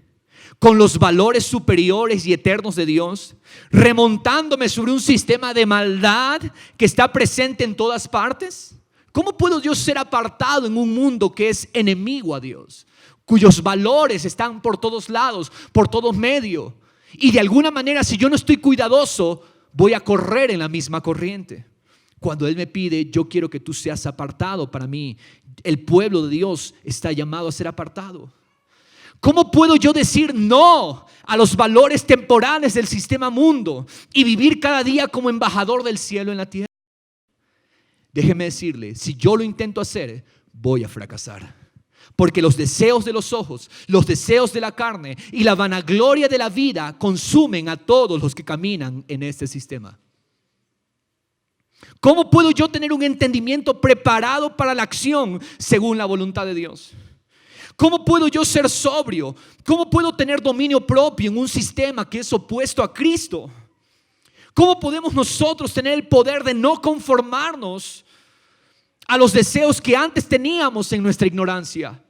con los valores superiores y eternos de Dios, remontándome sobre un sistema de maldad que está presente en todas partes? ¿Cómo puedo yo ser apartado en un mundo que es enemigo a Dios, cuyos valores están por todos lados, por todos medios? Y de alguna manera, si yo no estoy cuidadoso, voy a correr en la misma corriente. Cuando Él me pide: yo quiero que tú seas apartado para mí, el pueblo de Dios está llamado a ser apartado. ¿Cómo puedo yo decir no a los valores temporales del sistema mundo y vivir cada día como embajador del cielo en la tierra? Déjeme decirle, si yo lo intento hacer, voy a fracasar. Porque los deseos de los ojos, los deseos de la carne y la vanagloria de la vida consumen a todos los que caminan en este sistema. ¿Cómo puedo yo tener un entendimiento preparado para la acción según la voluntad de Dios? ¿Cómo puedo yo ser sobrio? ¿Cómo puedo tener dominio propio en un sistema que es opuesto a Cristo? ¿Cómo podemos nosotros tener el poder de no conformarnos a los deseos que antes teníamos en nuestra ignorancia?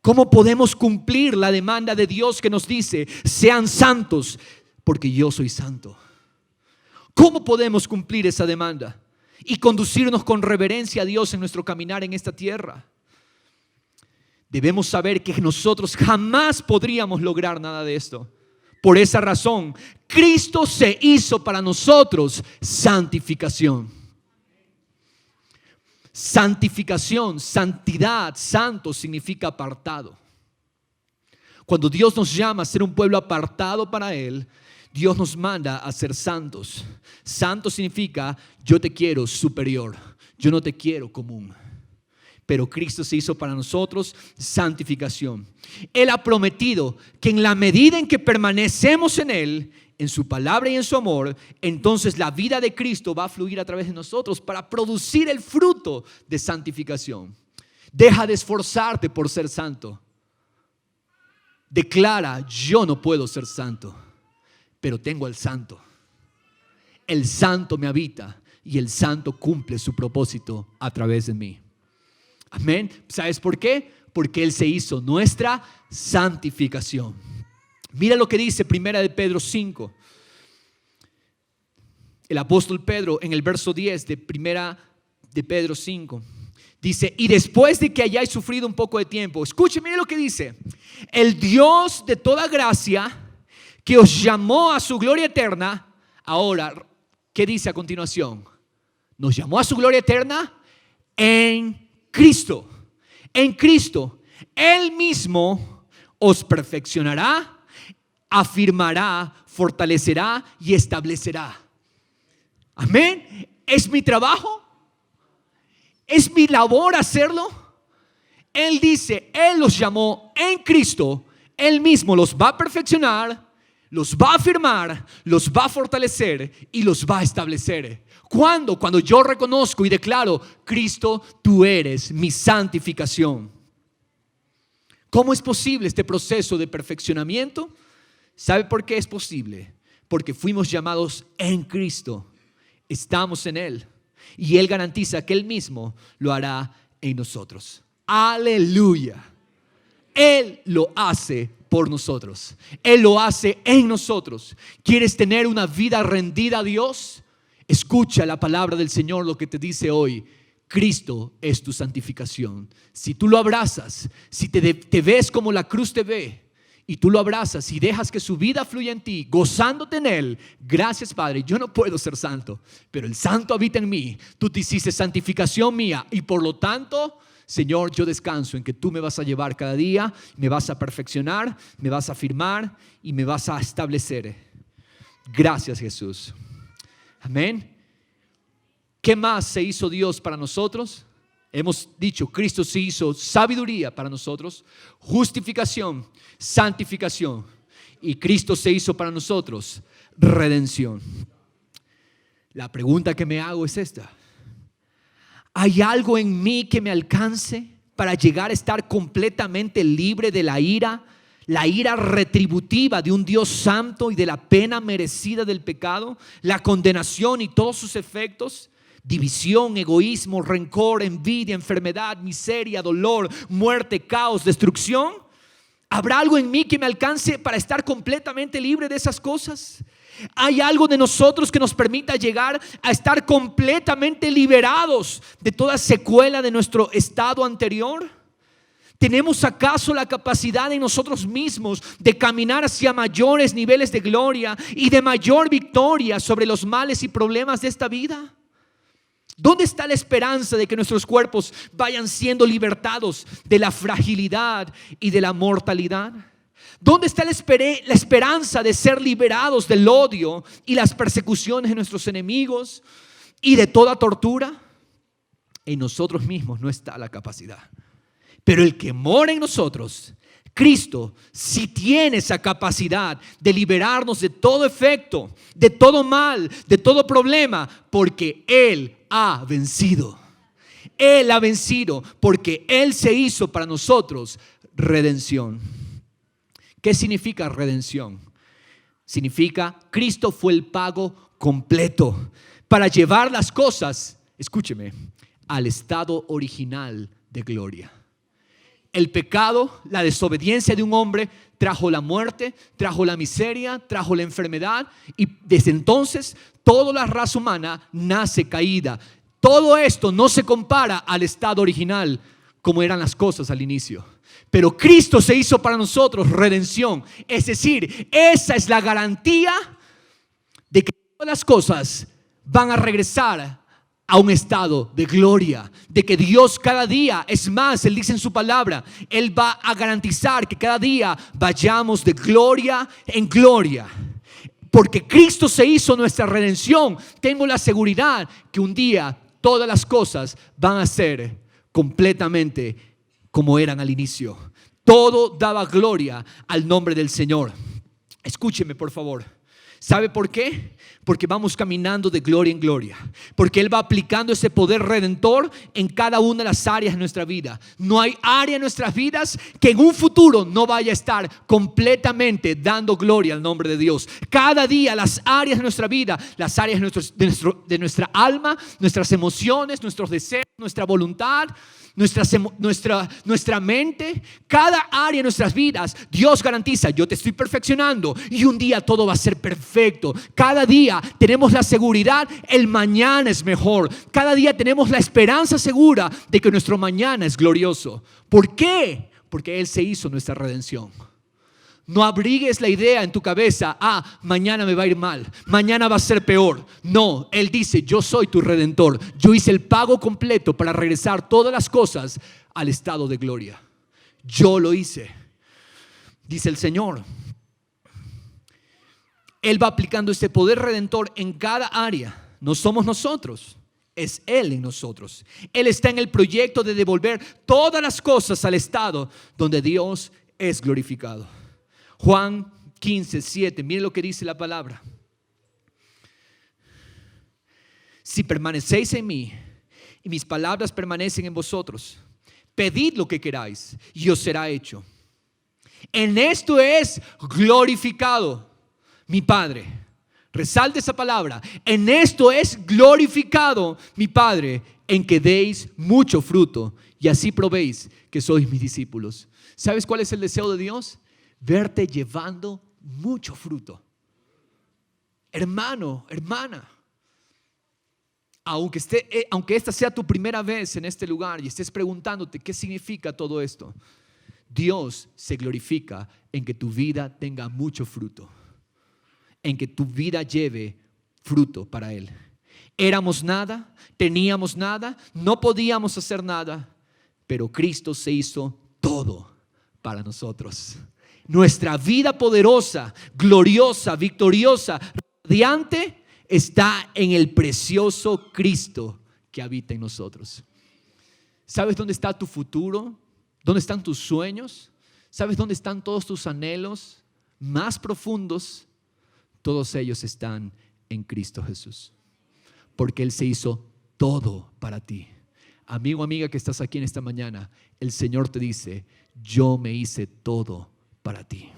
¿Cómo podemos cumplir la demanda de Dios que nos dice, sean santos porque yo soy santo? ¿Cómo podemos cumplir esa demanda y conducirnos con reverencia a Dios en nuestro caminar en esta tierra? Debemos saber que nosotros jamás podríamos lograr nada de esto. Por esa razón, Cristo se hizo para nosotros santificación. Santificación, santidad, santo significa apartado. Cuando Dios nos llama a ser un pueblo apartado para Él, Dios nos manda a ser santos. Santo significa yo te quiero superior, yo no te quiero común. Pero Cristo se hizo para nosotros santificación. Él ha prometido que en la medida en que permanecemos en Él, en su palabra y en su amor, entonces la vida de Cristo va a fluir a través de nosotros para producir el fruto de santificación. Deja de esforzarte por ser santo. Declara, yo no puedo ser santo, pero tengo al santo. El santo me habita y el santo cumple su propósito a través de mí. Amén. ¿Sabes por qué? Porque Él se hizo nuestra santificación. Mira lo que dice Primera de Pedro 5. El apóstol Pedro en el verso 10 de Primera de Pedro 5 dice: y después de que hayáis sufrido un poco de tiempo, escuchen, mire lo que dice: el Dios de toda gracia, que os llamó a su gloria eterna. Ahora, ¿qué dice a continuación? Nos llamó a su gloria eterna en Cristo. En Cristo. Él mismo os perfeccionará, afirmará, fortalecerá y establecerá. Amén. ¿Es mi trabajo? ¿Es mi labor hacerlo? Él dice, Él los llamó en Cristo. Él mismo los va a perfeccionar, los va a afirmar, los va a fortalecer y los va a establecer. ¿Cuándo? Cuando yo reconozco y declaro: Cristo, tú eres mi santificación. ¿Cómo es posible este proceso de perfeccionamiento? ¿Sabe por qué es posible? Porque fuimos llamados en Cristo. Estamos en Él. Y Él garantiza que Él mismo lo hará en nosotros. Aleluya. Él lo hace por nosotros. Él lo hace en nosotros. ¿Quieres tener una vida rendida a Dios? Escucha la palabra del Señor, lo que te dice hoy. Cristo es tu santificación. Si tú lo abrazas, si te ves como la cruz te ve, y tú lo abrazas y dejas que su vida fluya en ti, gozándote en Él. Gracias, Padre, yo no puedo ser santo, pero el santo habita en mí. Tú te hiciste santificación mía y por lo tanto, Señor, yo descanso en que tú me vas a llevar cada día, me vas a perfeccionar, me vas a afirmar y me vas a establecer. Gracias, Jesús. Amén. ¿Qué más se hizo Dios para nosotros? Hemos dicho, Cristo se hizo sabiduría para nosotros, justificación, santificación, y Cristo se hizo para nosotros redención. La pregunta que me hago es esta: ¿hay algo en mí que me alcance para llegar a estar completamente libre de la ira retributiva de un Dios santo y de la pena merecida del pecado, la condenación y todos sus efectos? División, egoísmo, rencor, envidia, enfermedad, miseria, dolor, muerte, caos, destrucción. ¿Habrá algo en mí que me alcance para estar completamente libre de esas cosas? ¿Hay algo de nosotros que nos permita llegar a estar completamente liberados de toda secuela de nuestro estado anterior? ¿Tenemos acaso la capacidad en nosotros mismos de caminar hacia mayores niveles de gloria y de mayor victoria sobre los males y problemas de esta vida? ¿Dónde está la esperanza de que nuestros cuerpos vayan siendo libertados de la fragilidad y de la mortalidad? ¿Dónde está la esperanza de ser liberados del odio y las persecuciones de nuestros enemigos y de toda tortura? En nosotros mismos no está la capacidad. Pero el que mora en nosotros, Cristo, sí tiene esa capacidad de liberarnos de todo efecto, de todo mal, de todo problema, porque Él ha vencido. Él ha vencido porque Él se hizo para nosotros redención. ¿Qué significa redención? Significa Cristo fue el pago completo para llevar las cosas, escúcheme, al estado original de gloria. El pecado, la desobediencia de un hombre trajo la muerte, trajo la miseria, trajo la enfermedad, y desde entonces toda la raza humana nace caída. Todo esto no se compara al estado original como eran las cosas al inicio. Pero Cristo se hizo para nosotros redención. Es decir, esa es la garantía de que todas las cosas van a regresar a un estado de gloria, de que Dios cada día, es más, Él dice en su palabra, Él va a garantizar que cada día vayamos de gloria en gloria. Porque Cristo se hizo nuestra redención, tengo la seguridad que un día todas las cosas van a ser completamente como eran al inicio. Todo daba gloria al nombre del Señor. Escúcheme, por favor. ¿Sabe por qué? Porque vamos caminando de gloria en gloria. Porque Él va aplicando ese poder redentor en cada una de las áreas de nuestra vida. No hay área en nuestras vidas que en un futuro no vaya a estar completamente dando gloria al nombre de Dios. Cada día las áreas de nuestra vida, las áreas de nuestra alma, nuestras emociones, nuestros deseos, nuestra voluntad, nuestra mente, cada área de nuestras vidas, Dios garantiza, yo te estoy perfeccionando y un día todo va a ser perfecto. Cada día tenemos la seguridad, el mañana es mejor. Cada día tenemos la esperanza segura de que nuestro mañana es glorioso. ¿Por qué? Porque Él se hizo nuestra redención. No abrigues la idea en tu cabeza, mañana me va a ir mal, mañana va a ser peor. No, Él dice, yo soy tu redentor. Yo hice el pago completo para regresar todas las cosas al estado de gloria. Yo lo hice, dice el Señor. Él va aplicando este poder redentor en cada área. No somos nosotros, es Él en nosotros. Él está en el proyecto de devolver todas las cosas al estado donde Dios es glorificado. Juan 15:7, miren lo que dice la palabra. Si permanecéis en mí y mis palabras permanecen en vosotros, pedid lo que queráis y os será hecho. En esto es glorificado mi Padre. Resalte esa palabra. En esto es glorificado mi Padre, en que deis mucho fruto y así probéis que sois mis discípulos. ¿Sabes cuál es el deseo de Dios? Verte llevando mucho fruto. Hermano, hermana, aunque esta sea tu primera vez en este lugar y estés preguntándote qué significa todo esto, Dios se glorifica en que tu vida tenga mucho fruto, en que tu vida lleve fruto para Él. Éramos nada, teníamos nada, no podíamos hacer nada, pero Cristo se hizo todo para nosotros. Nuestra vida poderosa, gloriosa, victoriosa, radiante, está en el precioso Cristo que habita en nosotros. ¿Sabes dónde está tu futuro? ¿Dónde están tus sueños? ¿Sabes dónde están todos tus anhelos más profundos? Todos ellos están en Cristo Jesús, porque Él se hizo todo para ti. Amigo, amiga que estás aquí en esta mañana, el Señor te dice, yo me hice todo para ti.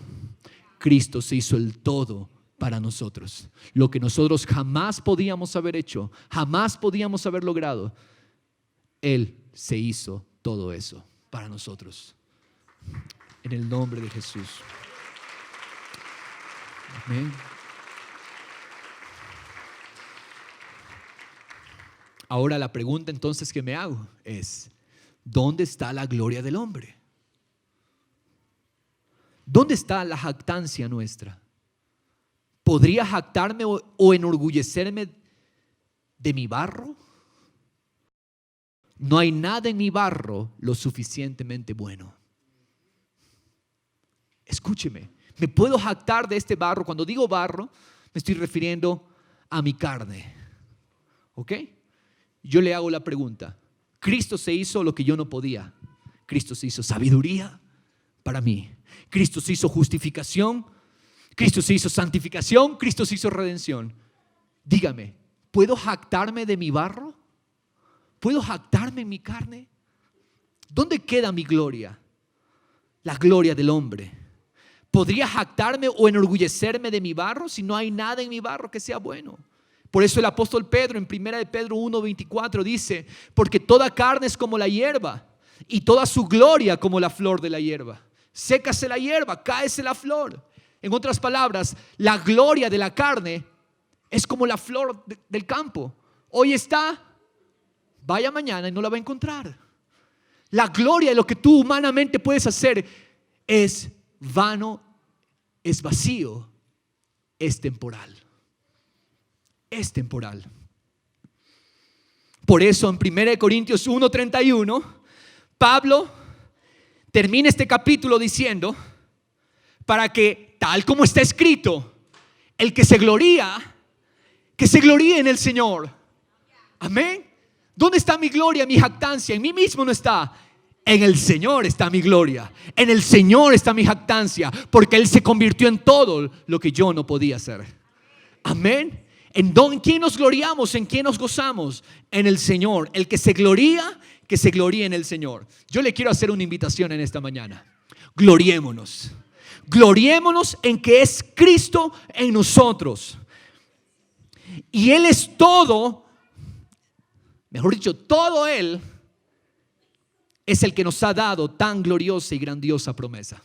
Cristo se hizo el todo para nosotros. Lo que nosotros jamás podíamos haber hecho, jamás podíamos haber logrado, Él se hizo todo eso para nosotros. En el nombre de Jesús. Amén. Ahora la pregunta entonces que me hago es, ¿dónde está la gloria del hombre? ¿Dónde está la jactancia nuestra? ¿Podría jactarme o enorgullecerme de mi barro? no hay nada en mi barro lo suficientemente bueno. Escúcheme, me puedo jactar de este barro. Cuando digo barro, me estoy refiriendo a mi carne. ¿Ok? Yo le hago la pregunta. Cristo se hizo lo que yo no podía. Cristo se hizo sabiduría para mí. Cristo se hizo justificación. Cristo se hizo santificación. Cristo se hizo redención. Dígame, ¿puedo jactarme de mi barro? ¿Puedo jactarme en mi carne? ¿Dónde queda mi gloria? La gloria del hombre. ¿Podría jactarme o enorgullecerme de mi barro si no hay nada en mi barro que sea bueno? Por eso el apóstol Pedro en 1 de Pedro 1:24 dice, porque toda carne es como la hierba y toda su gloria como la flor de la hierba. Sécase la hierba, cáese la flor. En otras palabras, la gloria de la carne es como la flor del campo. Hoy está, vaya mañana y no la va a encontrar. La gloria de lo que tú humanamente puedes hacer es vano, es vacío, es temporal. Es temporal. Por eso en 1 Corintios 1:31, Pablo termina este capítulo diciendo, para que tal como está escrito, el que se gloríe en el Señor. Amén. ¿Dónde está mi gloria, mi jactancia? En mí mismo no está. En el Señor está mi gloria. En el Señor está mi jactancia, porque Él se convirtió en todo lo que yo no podía hacer. Amén. ¿En quién nos gloriamos? ¿En quién nos gozamos? En el Señor. El que se gloría en el Señor. Yo le quiero hacer una invitación en esta mañana. Gloriémonos. Gloriémonos en que es Cristo en nosotros. Y Él es todo, mejor dicho, todo Él es el que nos ha dado tan gloriosa y grandiosa promesa.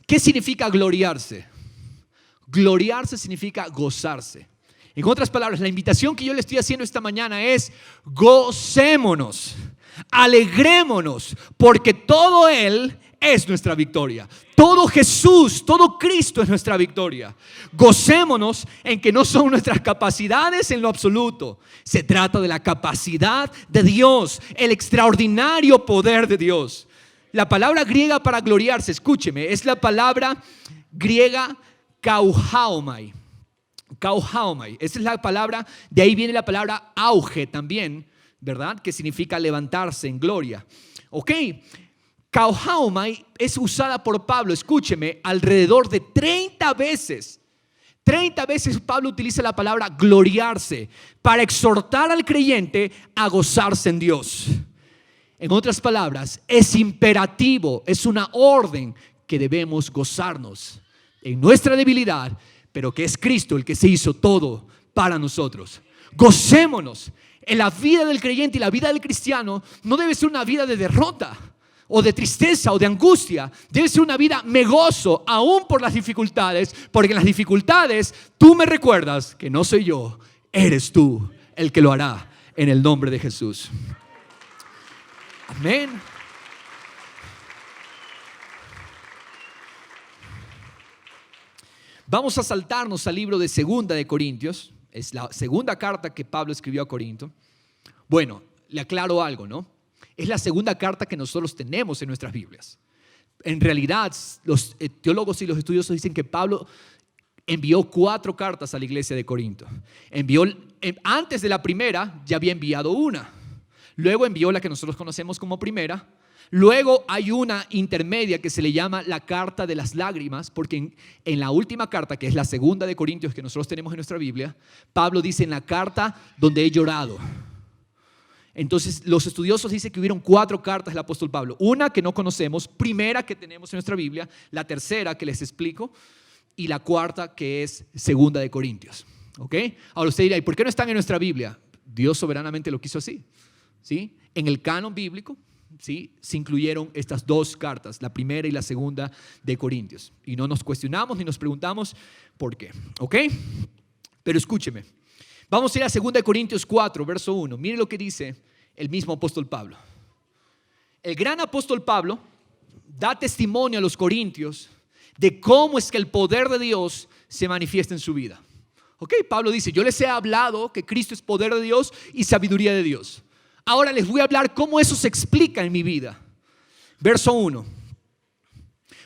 ¿Qué significa gloriarse? Gloriarse significa gozarse. En otras palabras, la invitación que yo le estoy haciendo esta mañana es gocémonos, alegrémonos, porque todo Él es nuestra victoria. Todo Jesús, todo Cristo es nuestra victoria. Gocémonos en que no son nuestras capacidades en lo absoluto. Se trata de la capacidad de Dios, el extraordinario poder de Dios. La palabra griega para gloriarse, escúcheme, es la palabra griega kauhaomai. Kauhaomai, esa es la palabra, de ahí viene la palabra auge también, ¿verdad? Que significa levantarse en gloria. Ok, kauhaomai es usada por Pablo, escúcheme, alrededor de 30 veces. 30 veces Pablo utiliza la palabra gloriarse para exhortar al creyente a gozarse en Dios. En otras palabras, es imperativo, es una orden que debemos gozarnos en nuestra debilidad, pero que es Cristo el que se hizo todo para nosotros. Gocémonos. En la vida del creyente y la vida del cristiano no debe ser una vida de derrota o de tristeza o de angustia. Debe ser una vida me gozo aún por las dificultades, porque en las dificultades tú me recuerdas que no soy yo, eres tú el que lo hará en el nombre de Jesús. Amén. Vamos a saltarnos al libro de Segunda de Corintios. Es la segunda carta que Pablo escribió a Corinto. Bueno, le aclaro algo, ¿no? Es la segunda carta que nosotros tenemos en nuestras Biblias. En realidad, los teólogos y los estudiosos dicen que Pablo envió 4 cartas a la iglesia de Corinto. Antes de la primera, ya había enviado una. Luego envió la que nosotros conocemos como primera. Luego hay una intermedia que se le llama la carta de las lágrimas, porque en la última carta, que es la segunda de Corintios que nosotros tenemos en nuestra Biblia, Pablo dice en la carta donde he llorado. Entonces los estudiosos dicen que hubieron 4 cartas del apóstol Pablo. Una que no conocemos, primera que tenemos en nuestra Biblia, la tercera que les explico y la cuarta que es segunda de Corintios. ¿Ok? Ahora usted dirá, ¿y por qué no están en nuestra Biblia? Dios soberanamente lo quiso así. ¿Sí? En el canon bíblico, ¿sí?, se incluyeron estas 2 cartas, la primera y la segunda de Corintios. Y no nos cuestionamos ni nos preguntamos por qué. ¿Ok? Pero escúcheme. Vamos a ir a 2 Corintios 4, verso 1. Mire lo que dice el mismo apóstol Pablo. El gran apóstol Pablo da testimonio a los corintios de cómo es que el poder de Dios se manifiesta en su vida. ¿Ok? Pablo dice, yo les he hablado que Cristo es poder de Dios y sabiduría de Dios. Ahora les voy a hablar cómo eso se explica en mi vida. Verso 1.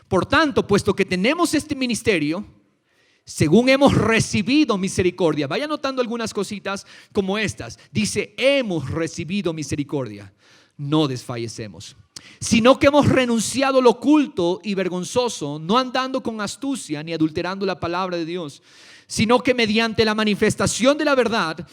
Por tanto, puesto que tenemos este ministerio, según hemos recibido misericordia. Vaya notando algunas cositas como estas. Dice, hemos recibido misericordia. No desfallecemos, sino que hemos renunciado lo oculto y vergonzoso, no andando con astucia ni adulterando la palabra de Dios, sino que mediante la manifestación de la verdad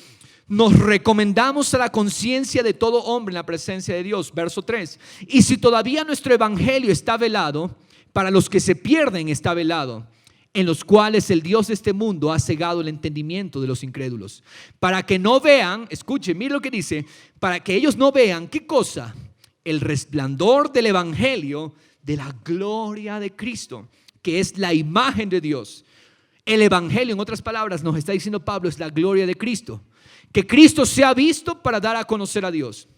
nos recomendamos a la conciencia de todo hombre en la presencia de Dios. Verso 3. Y si todavía nuestro evangelio está velado, para los que se pierden está velado, en los cuales el Dios de este mundo ha cegado el entendimiento de los incrédulos, para que no vean, escuchen, miren lo que dice, para que ellos no vean, ¿qué cosa? El resplandor del evangelio de la gloria de Cristo, que es la imagen de Dios. El evangelio, en otras palabras, nos está diciendo Pablo, es la gloria de Cristo, que Cristo sea visto para dar a conocer a Dios.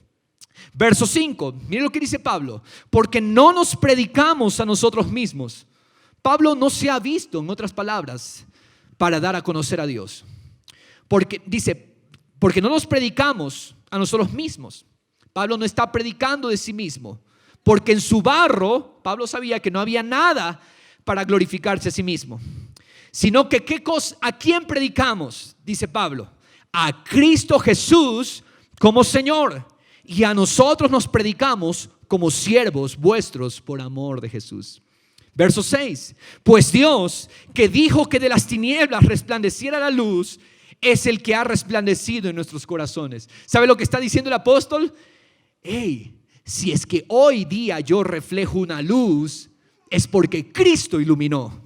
Verso 5, miren lo que dice Pablo, porque no nos predicamos a nosotros mismos. Pablo no se ha visto, en otras palabras, para dar a conocer a Dios. Porque dice, porque no nos predicamos a nosotros mismos. Pablo no está predicando de sí mismo, porque en su barro, Pablo sabía que no había nada para glorificarse a sí mismo. Sino que ¿qué cosa? ¿A quién predicamos? Dice Pablo, a Cristo Jesús como Señor. Y a nosotros nos predicamos como siervos vuestros por amor de Jesús. Verso 6, pues Dios que dijo que de las tinieblas resplandeciera la luz, es el que ha resplandecido en nuestros corazones. ¿Sabe lo que está diciendo el apóstol? Si es que hoy día yo reflejo una luz, es porque Cristo iluminó.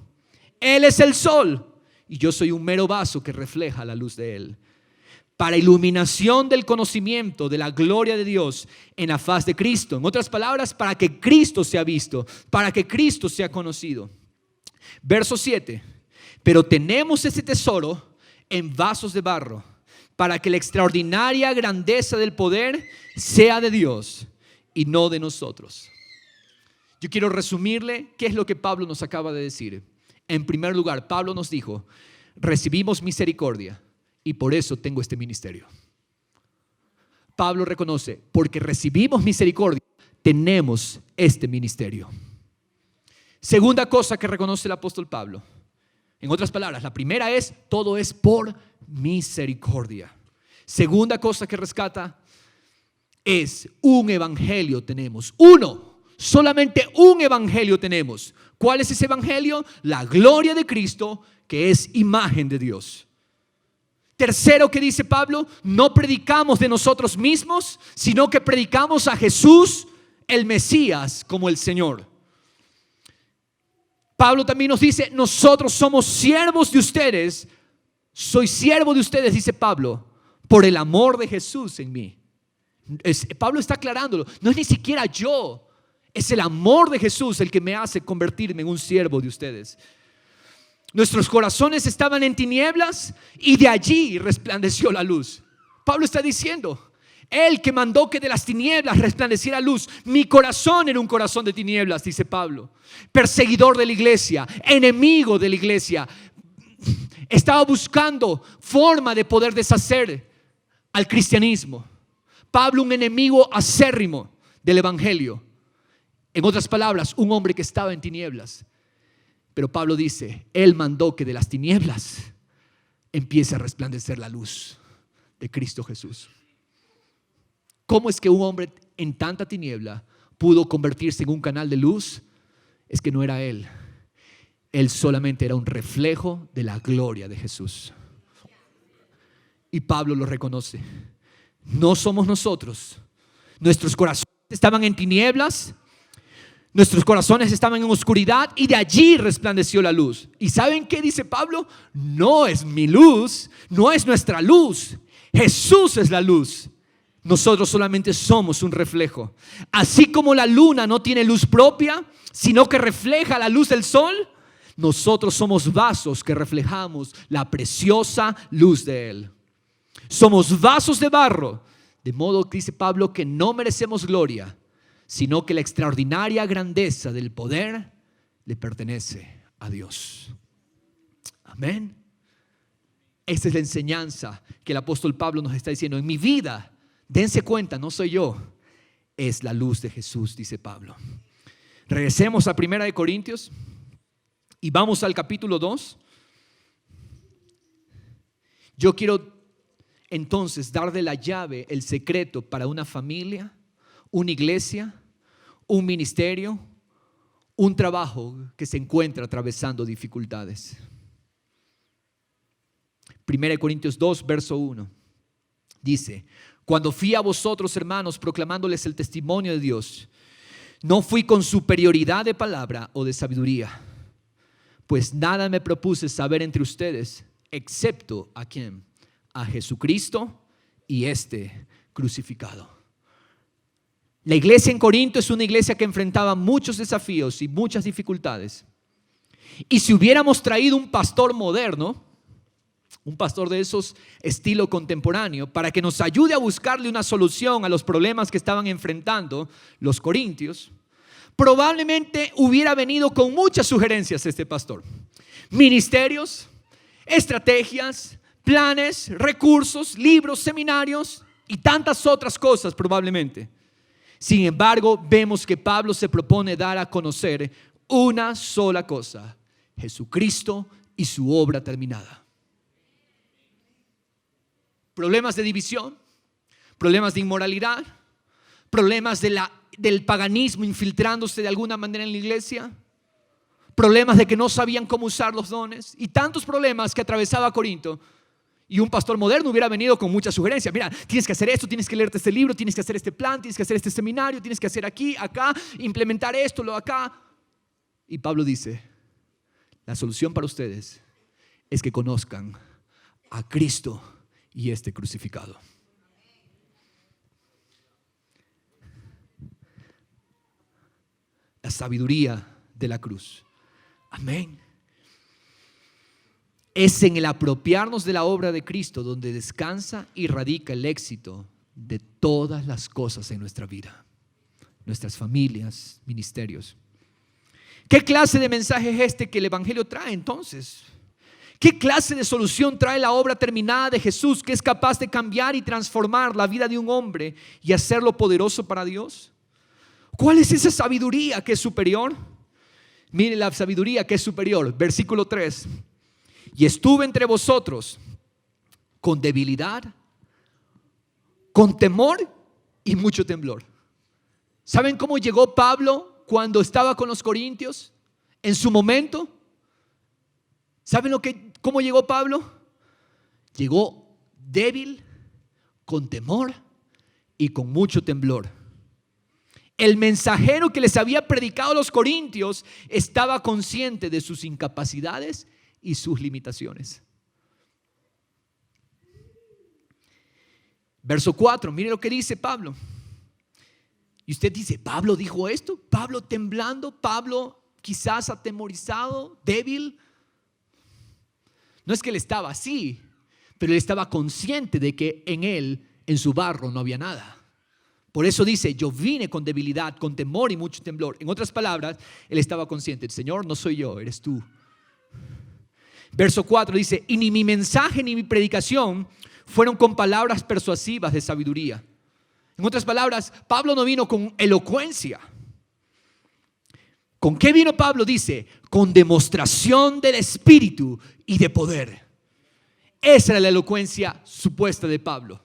Él es el sol y yo soy un mero vaso que refleja la luz de Él. Para iluminación del conocimiento de la gloria de Dios en la faz de Cristo. En otras palabras, para que Cristo sea visto, para que Cristo sea conocido. Verso 7. Pero tenemos ese tesoro en vasos de barro, para que la extraordinaria grandeza del poder sea de Dios y no de nosotros. Yo quiero resumirle qué es lo que Pablo nos acaba de decir. En primer lugar, Pablo nos dijo, recibimos misericordia. Y por eso tengo este ministerio. Pablo reconoce, porque recibimos misericordia, tenemos este ministerio. Segunda cosa que reconoce el apóstol Pablo. En otras palabras, la primera es, todo es por misericordia. Segunda cosa que rescata es, un evangelio tenemos. Uno, solamente un evangelio tenemos. ¿Cuál es ese evangelio? La gloria de Cristo, que es imagen de Dios. Tercero, que dice Pablo, no predicamos de nosotros mismos, sino que predicamos a Jesús, el Mesías, como el Señor. Pablo también nos dice, nosotros somos siervos de ustedes. Soy siervo de ustedes, dice Pablo, por el amor de Jesús en mí. Pablo está aclarándolo, no es ni siquiera yo, es el amor de Jesús el que me hace convertirme en un siervo de ustedes. Nuestros corazones estaban en tinieblas y de allí resplandeció la luz. Pablo está diciendo, Él que mandó que de las tinieblas resplandeciera luz. Mi corazón era un corazón de tinieblas, dice Pablo. Perseguidor de la iglesia, enemigo de la iglesia. Estaba buscando forma de poder deshacer al cristianismo. Pablo, un enemigo acérrimo del evangelio. En otras palabras, un hombre que estaba en tinieblas. Pero Pablo dice, Él mandó que de las tinieblas empiece a resplandecer la luz de Cristo Jesús. ¿Cómo es que un hombre en tanta tiniebla pudo convertirse en un canal de luz? Es que no era Él. Él solamente era un reflejo de la gloria de Jesús. Y Pablo lo reconoce. No somos nosotros. Nuestros corazones estaban en tinieblas. Nuestros corazones estaban en oscuridad y de allí resplandeció la luz. ¿Y saben qué dice Pablo? No es mi luz, no es nuestra luz. Jesús es la luz. Nosotros solamente somos un reflejo. Así como la luna no tiene luz propia, sino que refleja la luz del sol, nosotros somos vasos que reflejamos la preciosa luz de Él. Somos vasos de barro, de modo que dice Pablo que no merecemos gloria, sino que la extraordinaria grandeza del poder le pertenece a Dios. Amén. Esta es la enseñanza que el apóstol Pablo nos está diciendo. En mi vida Dense cuenta, no soy yo, es la luz de Jesús, dice Pablo. Regresemos a 1 Corintios y vamos al capítulo 2. Yo quiero entonces darle la llave, el secreto para una familia, una iglesia, un ministerio, un trabajo que se encuentra atravesando dificultades. 1 Corintios 2, verso 1, dice: cuando fui a vosotros, hermanos, proclamándoles el testimonio de Dios, no fui con superioridad de palabra o de sabiduría, pues nada me propuse saber entre ustedes, excepto ¿a quién? A Jesucristo y este crucificado. La iglesia en Corinto es una iglesia que enfrentaba muchos desafíos y muchas dificultades. Y si hubiéramos traído un pastor moderno, un pastor de esos estilo contemporáneo, para que nos ayude a buscarle una solución a los problemas que estaban enfrentando los corintios, probablemente hubiera venido con muchas sugerencias este pastor. Ministerios, estrategias, planes, recursos, libros, seminarios y tantas otras cosas probablemente. Sin embargo, vemos que Pablo se propone dar a conocer una sola cosa: Jesucristo y su obra terminada. Problemas de división, problemas de inmoralidad, problemas del paganismo infiltrándose de alguna manera en la iglesia, problemas de que no sabían cómo usar los dones y tantos problemas que atravesaba Corinto. Y un pastor moderno hubiera venido con muchas sugerencias. Mira, tienes que hacer esto, tienes que leerte este libro, tienes que hacer este plan, tienes que hacer este seminario, tienes que hacer aquí, acá, implementar esto, lo acá. Y Pablo dice: la solución para ustedes es que conozcan a Cristo y este crucificado. La sabiduría de la cruz. Amén. Es en el apropiarnos de la obra de Cristo donde descansa y radica el éxito de todas las cosas en nuestra vida, nuestras familias, ministerios. ¿Qué clase de mensaje es este que el Evangelio trae entonces? ¿Qué clase de solución trae la obra terminada de Jesús, que es capaz de cambiar y transformar la vida de un hombre y hacerlo poderoso para Dios? ¿Cuál es esa sabiduría que es superior? Mire la sabiduría que es superior. Versículo 3. Y estuve entre vosotros con debilidad, con temor y mucho temblor. ¿Saben cómo llegó Pablo cuando estaba con los corintios? En su momento. ¿Saben cómo llegó Pablo? Llegó débil, con temor y con mucho temblor. El mensajero que les había predicado a los corintios estaba consciente de sus incapacidades y sus limitaciones. Verso 4, mire lo que dice Pablo. Y usted dice: ¿Pablo dijo esto? ¿Pablo temblando? ¿Pablo quizás atemorizado, débil? No es que él estaba así, pero él estaba consciente de que en él, en su barro, no había nada. Por eso dice: yo vine con debilidad, con temor y mucho temblor. En otras palabras, él estaba consciente: Señor, no soy yo, eres tú. Verso 4 dice: y ni mi mensaje ni mi predicación fueron con palabras persuasivas de sabiduría. En otras palabras, Pablo no vino con elocuencia. ¿Con qué vino Pablo? Dice: con demostración del Espíritu y de poder. Esa era la elocuencia supuesta de Pablo.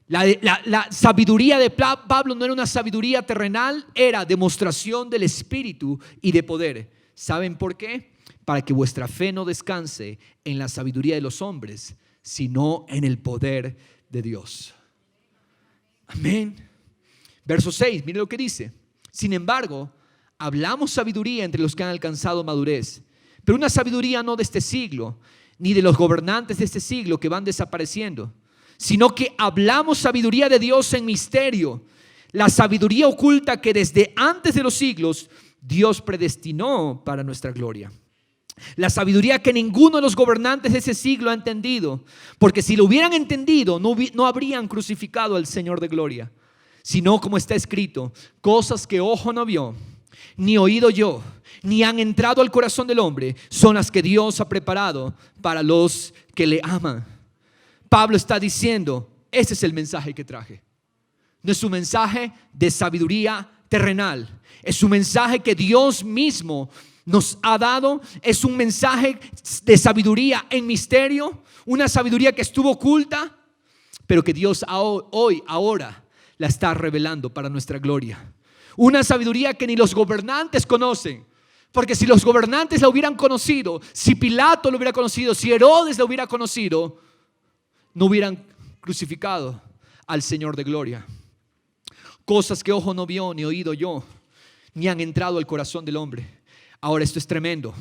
La sabiduría de Pablo no era una sabiduría terrenal, era demostración del Espíritu y de poder. ¿Saben por qué? Para que vuestra fe no descanse en la sabiduría de los hombres, sino en el poder de Dios. Amén. Verso 6, mire lo que dice: sin embargo, hablamos sabiduría entre los que han alcanzado madurez, pero una sabiduría no de este siglo, ni de los gobernantes de este siglo que van desapareciendo, sino que hablamos sabiduría de Dios en misterio, la sabiduría oculta que desde antes de los siglos Dios predestinó para nuestra gloria. La sabiduría que ninguno de los gobernantes de ese siglo ha entendido, porque si lo hubieran entendido no habrían crucificado al Señor de gloria, sino como está escrito: cosas que ojo no vio, ni oído oyó, ni han entrado al corazón del hombre, son las que Dios ha preparado para los que le aman. Pablo está diciendo: Ese es el mensaje que traje. No es un mensaje de sabiduría terrenal. Es un mensaje que Dios mismo nos ha dado. Es un mensaje de sabiduría en misterio. Una sabiduría que estuvo oculta, pero que Dios ahora la está revelando para nuestra gloria. Una sabiduría que ni los gobernantes conocen. Porque si los gobernantes la hubieran conocido, si Pilato lo hubiera conocido, si Herodes la hubiera conocido, no hubieran crucificado al Señor de gloria. Cosas que ojo no vio, ni oído yo, ni han entrado al corazón del hombre. Ahora esto es tremendo.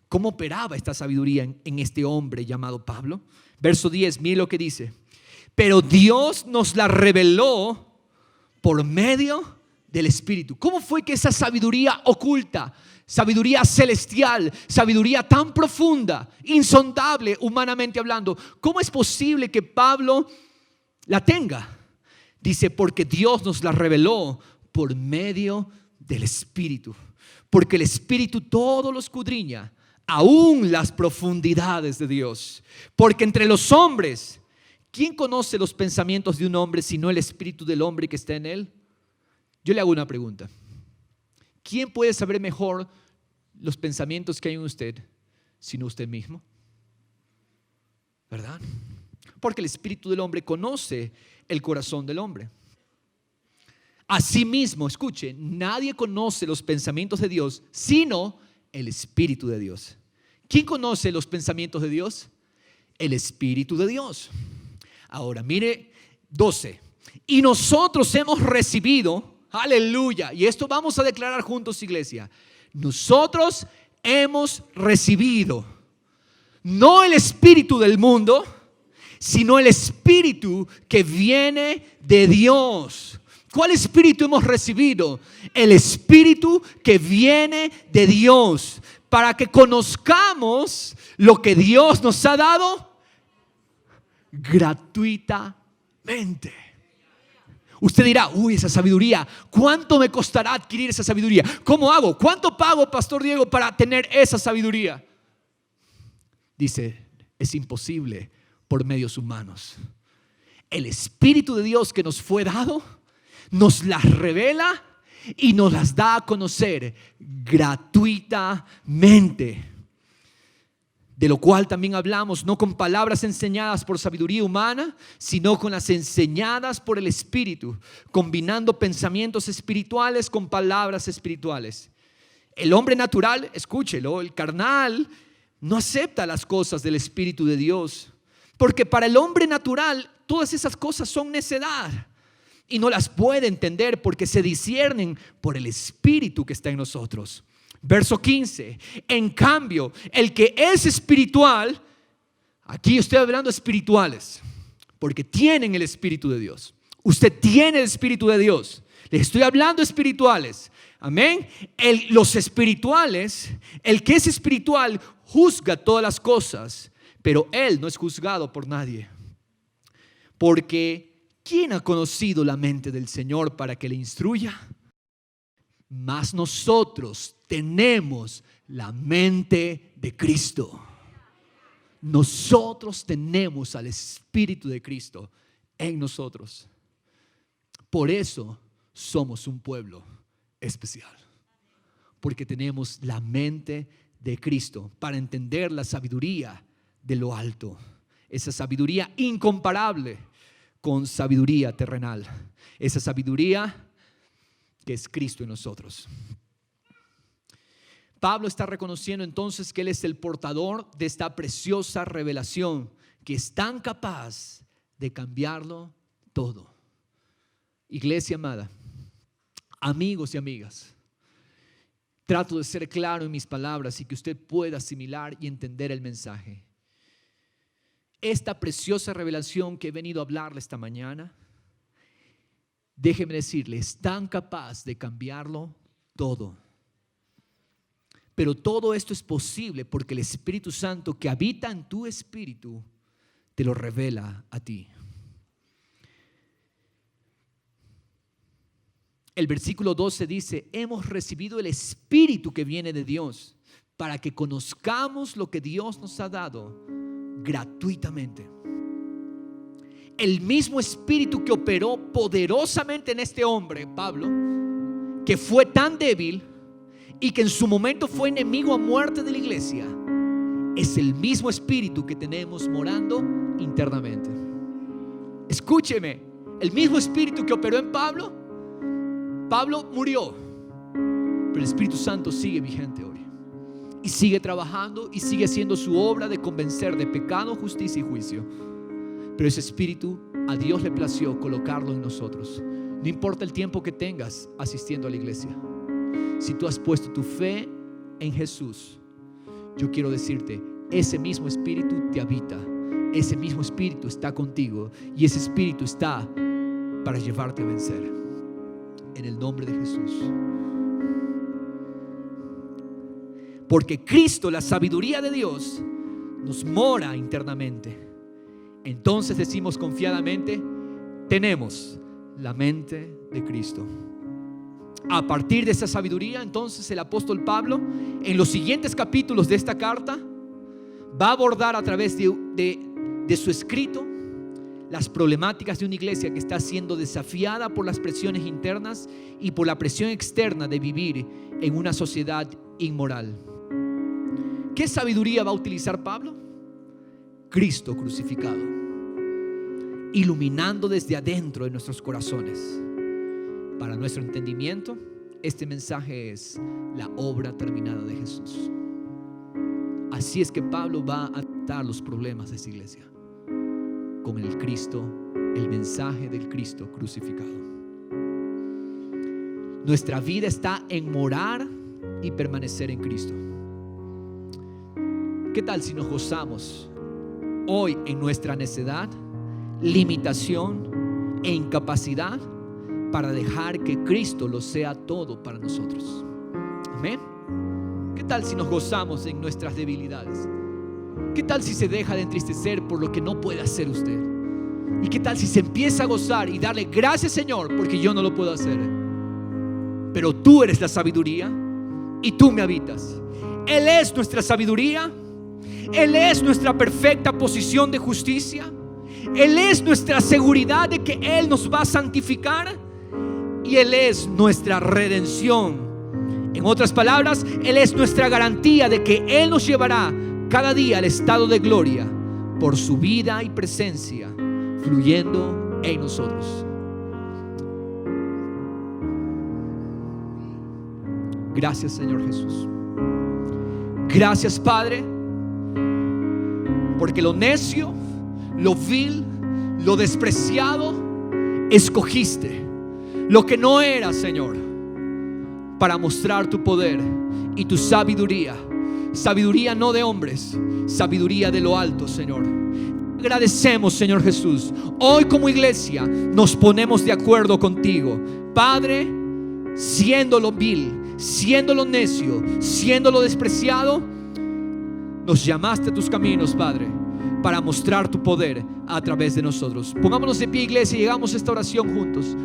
¿Cómo operaba esta sabiduría en este hombre llamado Pablo? Verso 10, mire lo que dice. Pero Dios nos la reveló por medio del Espíritu. ¿Cómo fue que esa sabiduría oculta, sabiduría celestial, sabiduría tan profunda, insondable humanamente hablando, cómo es posible que Pablo la tenga? Dice, porque Dios nos la reveló por medio del Espíritu. Porque el Espíritu todo lo escudriña, aún las profundidades de Dios. Porque entre los hombres, ¿quién conoce los pensamientos de un hombre sino el espíritu del hombre que está en él? Yo le hago una pregunta. ¿Quién puede saber mejor los pensamientos que hay en usted sino usted mismo? ¿Verdad? Porque el espíritu del hombre conoce el corazón del hombre. Asimismo, escuche, nadie conoce los pensamientos de Dios sino el Espíritu de Dios. ¿Quién conoce los pensamientos de Dios? El Espíritu de Dios. Ahora, mire 12. Y nosotros hemos recibido, aleluya, y esto vamos a declarar juntos, iglesia. Nosotros hemos recibido no el espíritu del mundo, sino el espíritu que viene de Dios. ¿Cuál espíritu hemos recibido? El espíritu que viene de Dios, para que conozcamos lo que Dios nos ha dado gratuitamente. Usted dirá, uy, esa sabiduría, ¿cuánto me costará adquirir esa sabiduría? ¿Cómo hago? ¿Cuánto pago, Pastor Diego, para tener esa sabiduría? Dice, es imposible por medios humanos. El Espíritu de Dios que nos fue dado, nos las revela y nos las da a conocer gratuitamente. De lo cual también hablamos, no con palabras enseñadas por sabiduría humana, sino con las enseñadas por el Espíritu, combinando pensamientos espirituales con palabras espirituales. El hombre natural, escúchelo, el carnal, no acepta las cosas del Espíritu de Dios, porque para el hombre natural todas esas cosas son necedad y no las puede entender porque se disciernen por el Espíritu que está en nosotros. Verso 15, en cambio, el que es espiritual, aquí estoy hablando de espirituales, porque tienen el Espíritu de Dios. Usted tiene el Espíritu de Dios. Les estoy hablando de espirituales. Amén. Los espirituales, el que es espiritual, juzga todas las cosas, pero él no es juzgado por nadie. Porque ¿quién ha conocido la mente del Señor para que le instruya? Mas nosotros tenemos la mente de Cristo. Nosotros tenemos al Espíritu de Cristo en nosotros. Por eso somos un pueblo especial. Porque tenemos la mente de Cristo para entender la sabiduría de lo alto. Esa sabiduría incomparable con sabiduría terrenal. Esa sabiduría que es Cristo en nosotros. Pablo está reconociendo entonces que él es el portador de esta preciosa revelación que es tan capaz de cambiarlo todo. Iglesia amada, amigos y amigas, trato de ser claro en mis palabras y que usted pueda asimilar y entender el mensaje. Esta preciosa revelación que he venido a hablarle esta mañana, déjeme decirle, es tan capaz de cambiarlo todo. Pero todo esto es posible porque el Espíritu Santo que habita en tu espíritu te lo revela a ti. El versículo 12 dice, hemos recibido el Espíritu que viene de Dios para que conozcamos lo que Dios nos ha dado gratuitamente. el mismo espíritu que operó poderosamente en este hombre, Pablo, que fue tan débil y que en su momento fue enemigo a muerte de la iglesia, es el mismo espíritu que tenemos morando internamente. Escúcheme, el mismo espíritu que operó en Pablo murió, pero el Espíritu Santo sigue vigente hoy y sigue trabajando y sigue haciendo su obra de convencer de pecado, justicia y juicio. Pero ese espíritu a Dios le plació colocarlo en nosotros. No importa el tiempo que tengas asistiendo a la iglesia, si tú has puesto tu fe en Jesús, yo quiero decirte, ese mismo espíritu te habita, ese mismo espíritu está contigo y ese espíritu está para llevarte a vencer. En el nombre de Jesús. Porque Cristo, la sabiduría de Dios, nos mora internamente. Entonces decimos confiadamente, tenemos la mente de Cristo. A partir de esa sabiduría, entonces el apóstol Pablo, en los siguientes capítulos de esta carta, va a abordar a través de su escrito las problemáticas de una iglesia que está siendo desafiada por las presiones internas y por la presión externa de vivir en una sociedad inmoral. ¿Qué sabiduría va a utilizar Pablo? Cristo crucificado, iluminando desde adentro de nuestros corazones. Para nuestro entendimiento, este mensaje es la obra terminada de Jesús. Así es que Pablo va a tratar los problemas de esta iglesia con el Cristo, el mensaje del Cristo crucificado. Nuestra vida está en morar y permanecer en Cristo. ¿Qué tal si nos gozamos hoy en nuestra necedad, limitación e incapacidad para dejar que Cristo lo sea todo para nosotros? Amén. ¿Qué tal si nos gozamos en nuestras debilidades? ¿Qué tal si se deja de entristecer por lo que no puede hacer usted? ¿Y qué tal si se empieza a gozar y darle gracias, Señor, porque yo no lo puedo hacer? Pero tú eres la sabiduría y tú me habitas. Él es nuestra sabiduría. Él es nuestra perfecta posición de justicia. Él es nuestra seguridad de que Él nos va a santificar. Y Él es nuestra redención. En otras palabras, Él es nuestra garantía de que Él nos llevará cada día al estado de gloria por su vida y presencia fluyendo en nosotros. Gracias, Señor Jesús. Gracias, Padre, porque lo necio, lo vil, lo despreciado escogiste, lo que no era, Señor, para mostrar tu poder y tu sabiduría. Sabiduría no de hombres, sabiduría de lo alto, Señor. Agradecemos, Señor Jesús. Hoy como iglesia nos ponemos de acuerdo contigo, Padre, siendo lo vil, siendo lo necio, siendo lo despreciado, nos llamaste a tus caminos, Padre, para mostrar tu poder a través de nosotros. Pongámonos de pie, iglesia, y llegamos a esta oración juntos.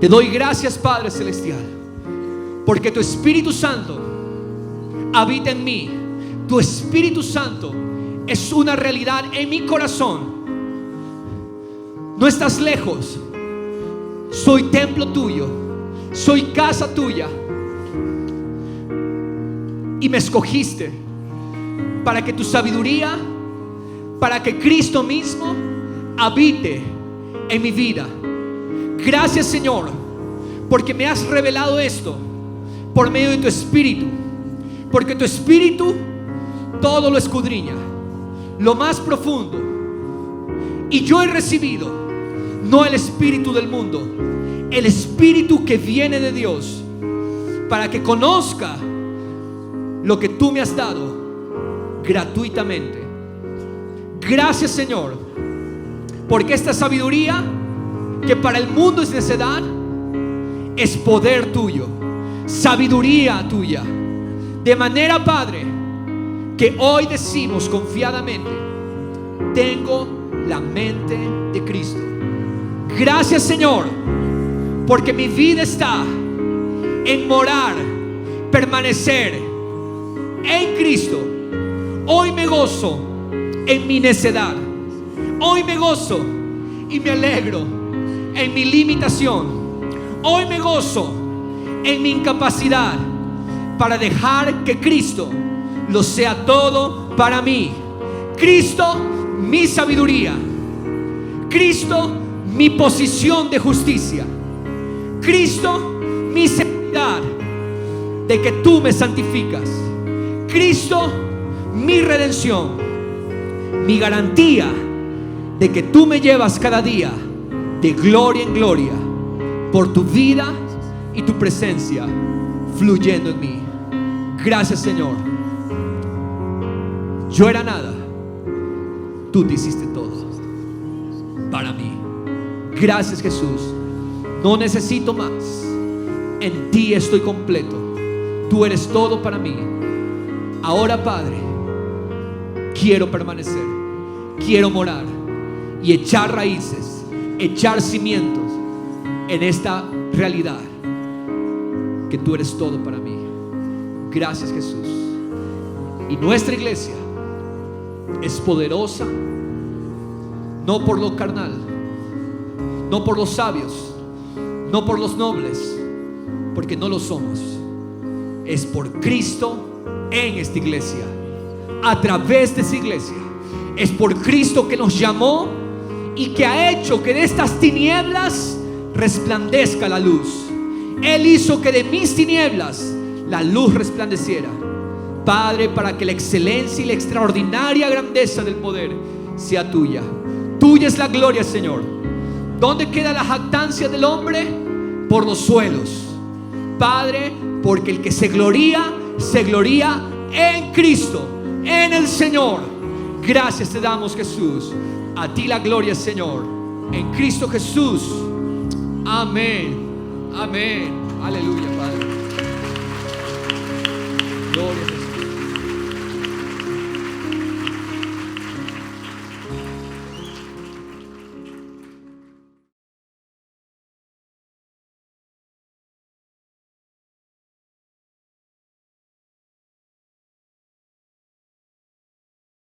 Te doy gracias, Padre Celestial, porque tu Espíritu Santo habita en mí. Tu Espíritu Santo es una realidad en mi corazón. No estás lejos. Soy templo tuyo, soy casa tuya, y me escogiste para que tu sabiduría, para que Cristo mismo habite en mi vida. Gracias, Señor, porque me has revelado esto por medio de tu Espíritu, porque tu Espíritu todo lo escudriña, lo más profundo. Y yo he recibido no el espíritu del mundo, el Espíritu que viene de Dios, para que conozca lo que tú me has dado gratuitamente. Gracias, Señor, porque esta sabiduría que para el mundo es necedad, es poder tuyo, sabiduría tuya. De manera, Padre, que hoy decimos confiadamente: tengo la mente de Cristo. Gracias, Señor, porque mi vida está en morar, permanecer en Cristo Hoy me gozo en mi necedad. Hoy me gozo y me alegro en mi limitación. Hoy me gozo en mi incapacidad para dejar que Cristo lo sea todo para mí. Cristo, mi sabiduría. Cristo, mi posición de justicia. Cristo, mi seguridad de que tú me santificas. Cristo, mi redención. Mi garantía de que tú me llevas cada día de gloria en gloria por tu vida y tu presencia fluyendo en mí. Gracias, Señor. Yo era nada, tú te hiciste todo para mí. Gracias, Jesús. No necesito más. En ti estoy completo. Tú eres todo para mí. Ahora, Padre, quiero permanecer, quiero morar y echar raíces, echar cimientos en esta realidad que tú eres todo para mí. Gracias, Jesús. Y nuestra iglesia es poderosa, no por lo carnal, no por los sabios, no por los nobles, porque no lo somos. Es por Cristo en esta iglesia, a través de esta iglesia. Es por Cristo que nos llamó y que ha hecho que de estas tinieblas resplandezca la luz. Él hizo que de mis tinieblas la luz resplandeciera. Padre, para que la excelencia y la extraordinaria grandeza del poder sea tuya. Tuya es la gloria, Señor. ¿Dónde queda la jactancia del hombre? Por los suelos. Padre, porque el que se gloría en Cristo, en el Señor. Gracias te damos, Jesús. A ti la gloria, Señor, en Cristo Jesús. Amén. Amén. Aleluya, Padre.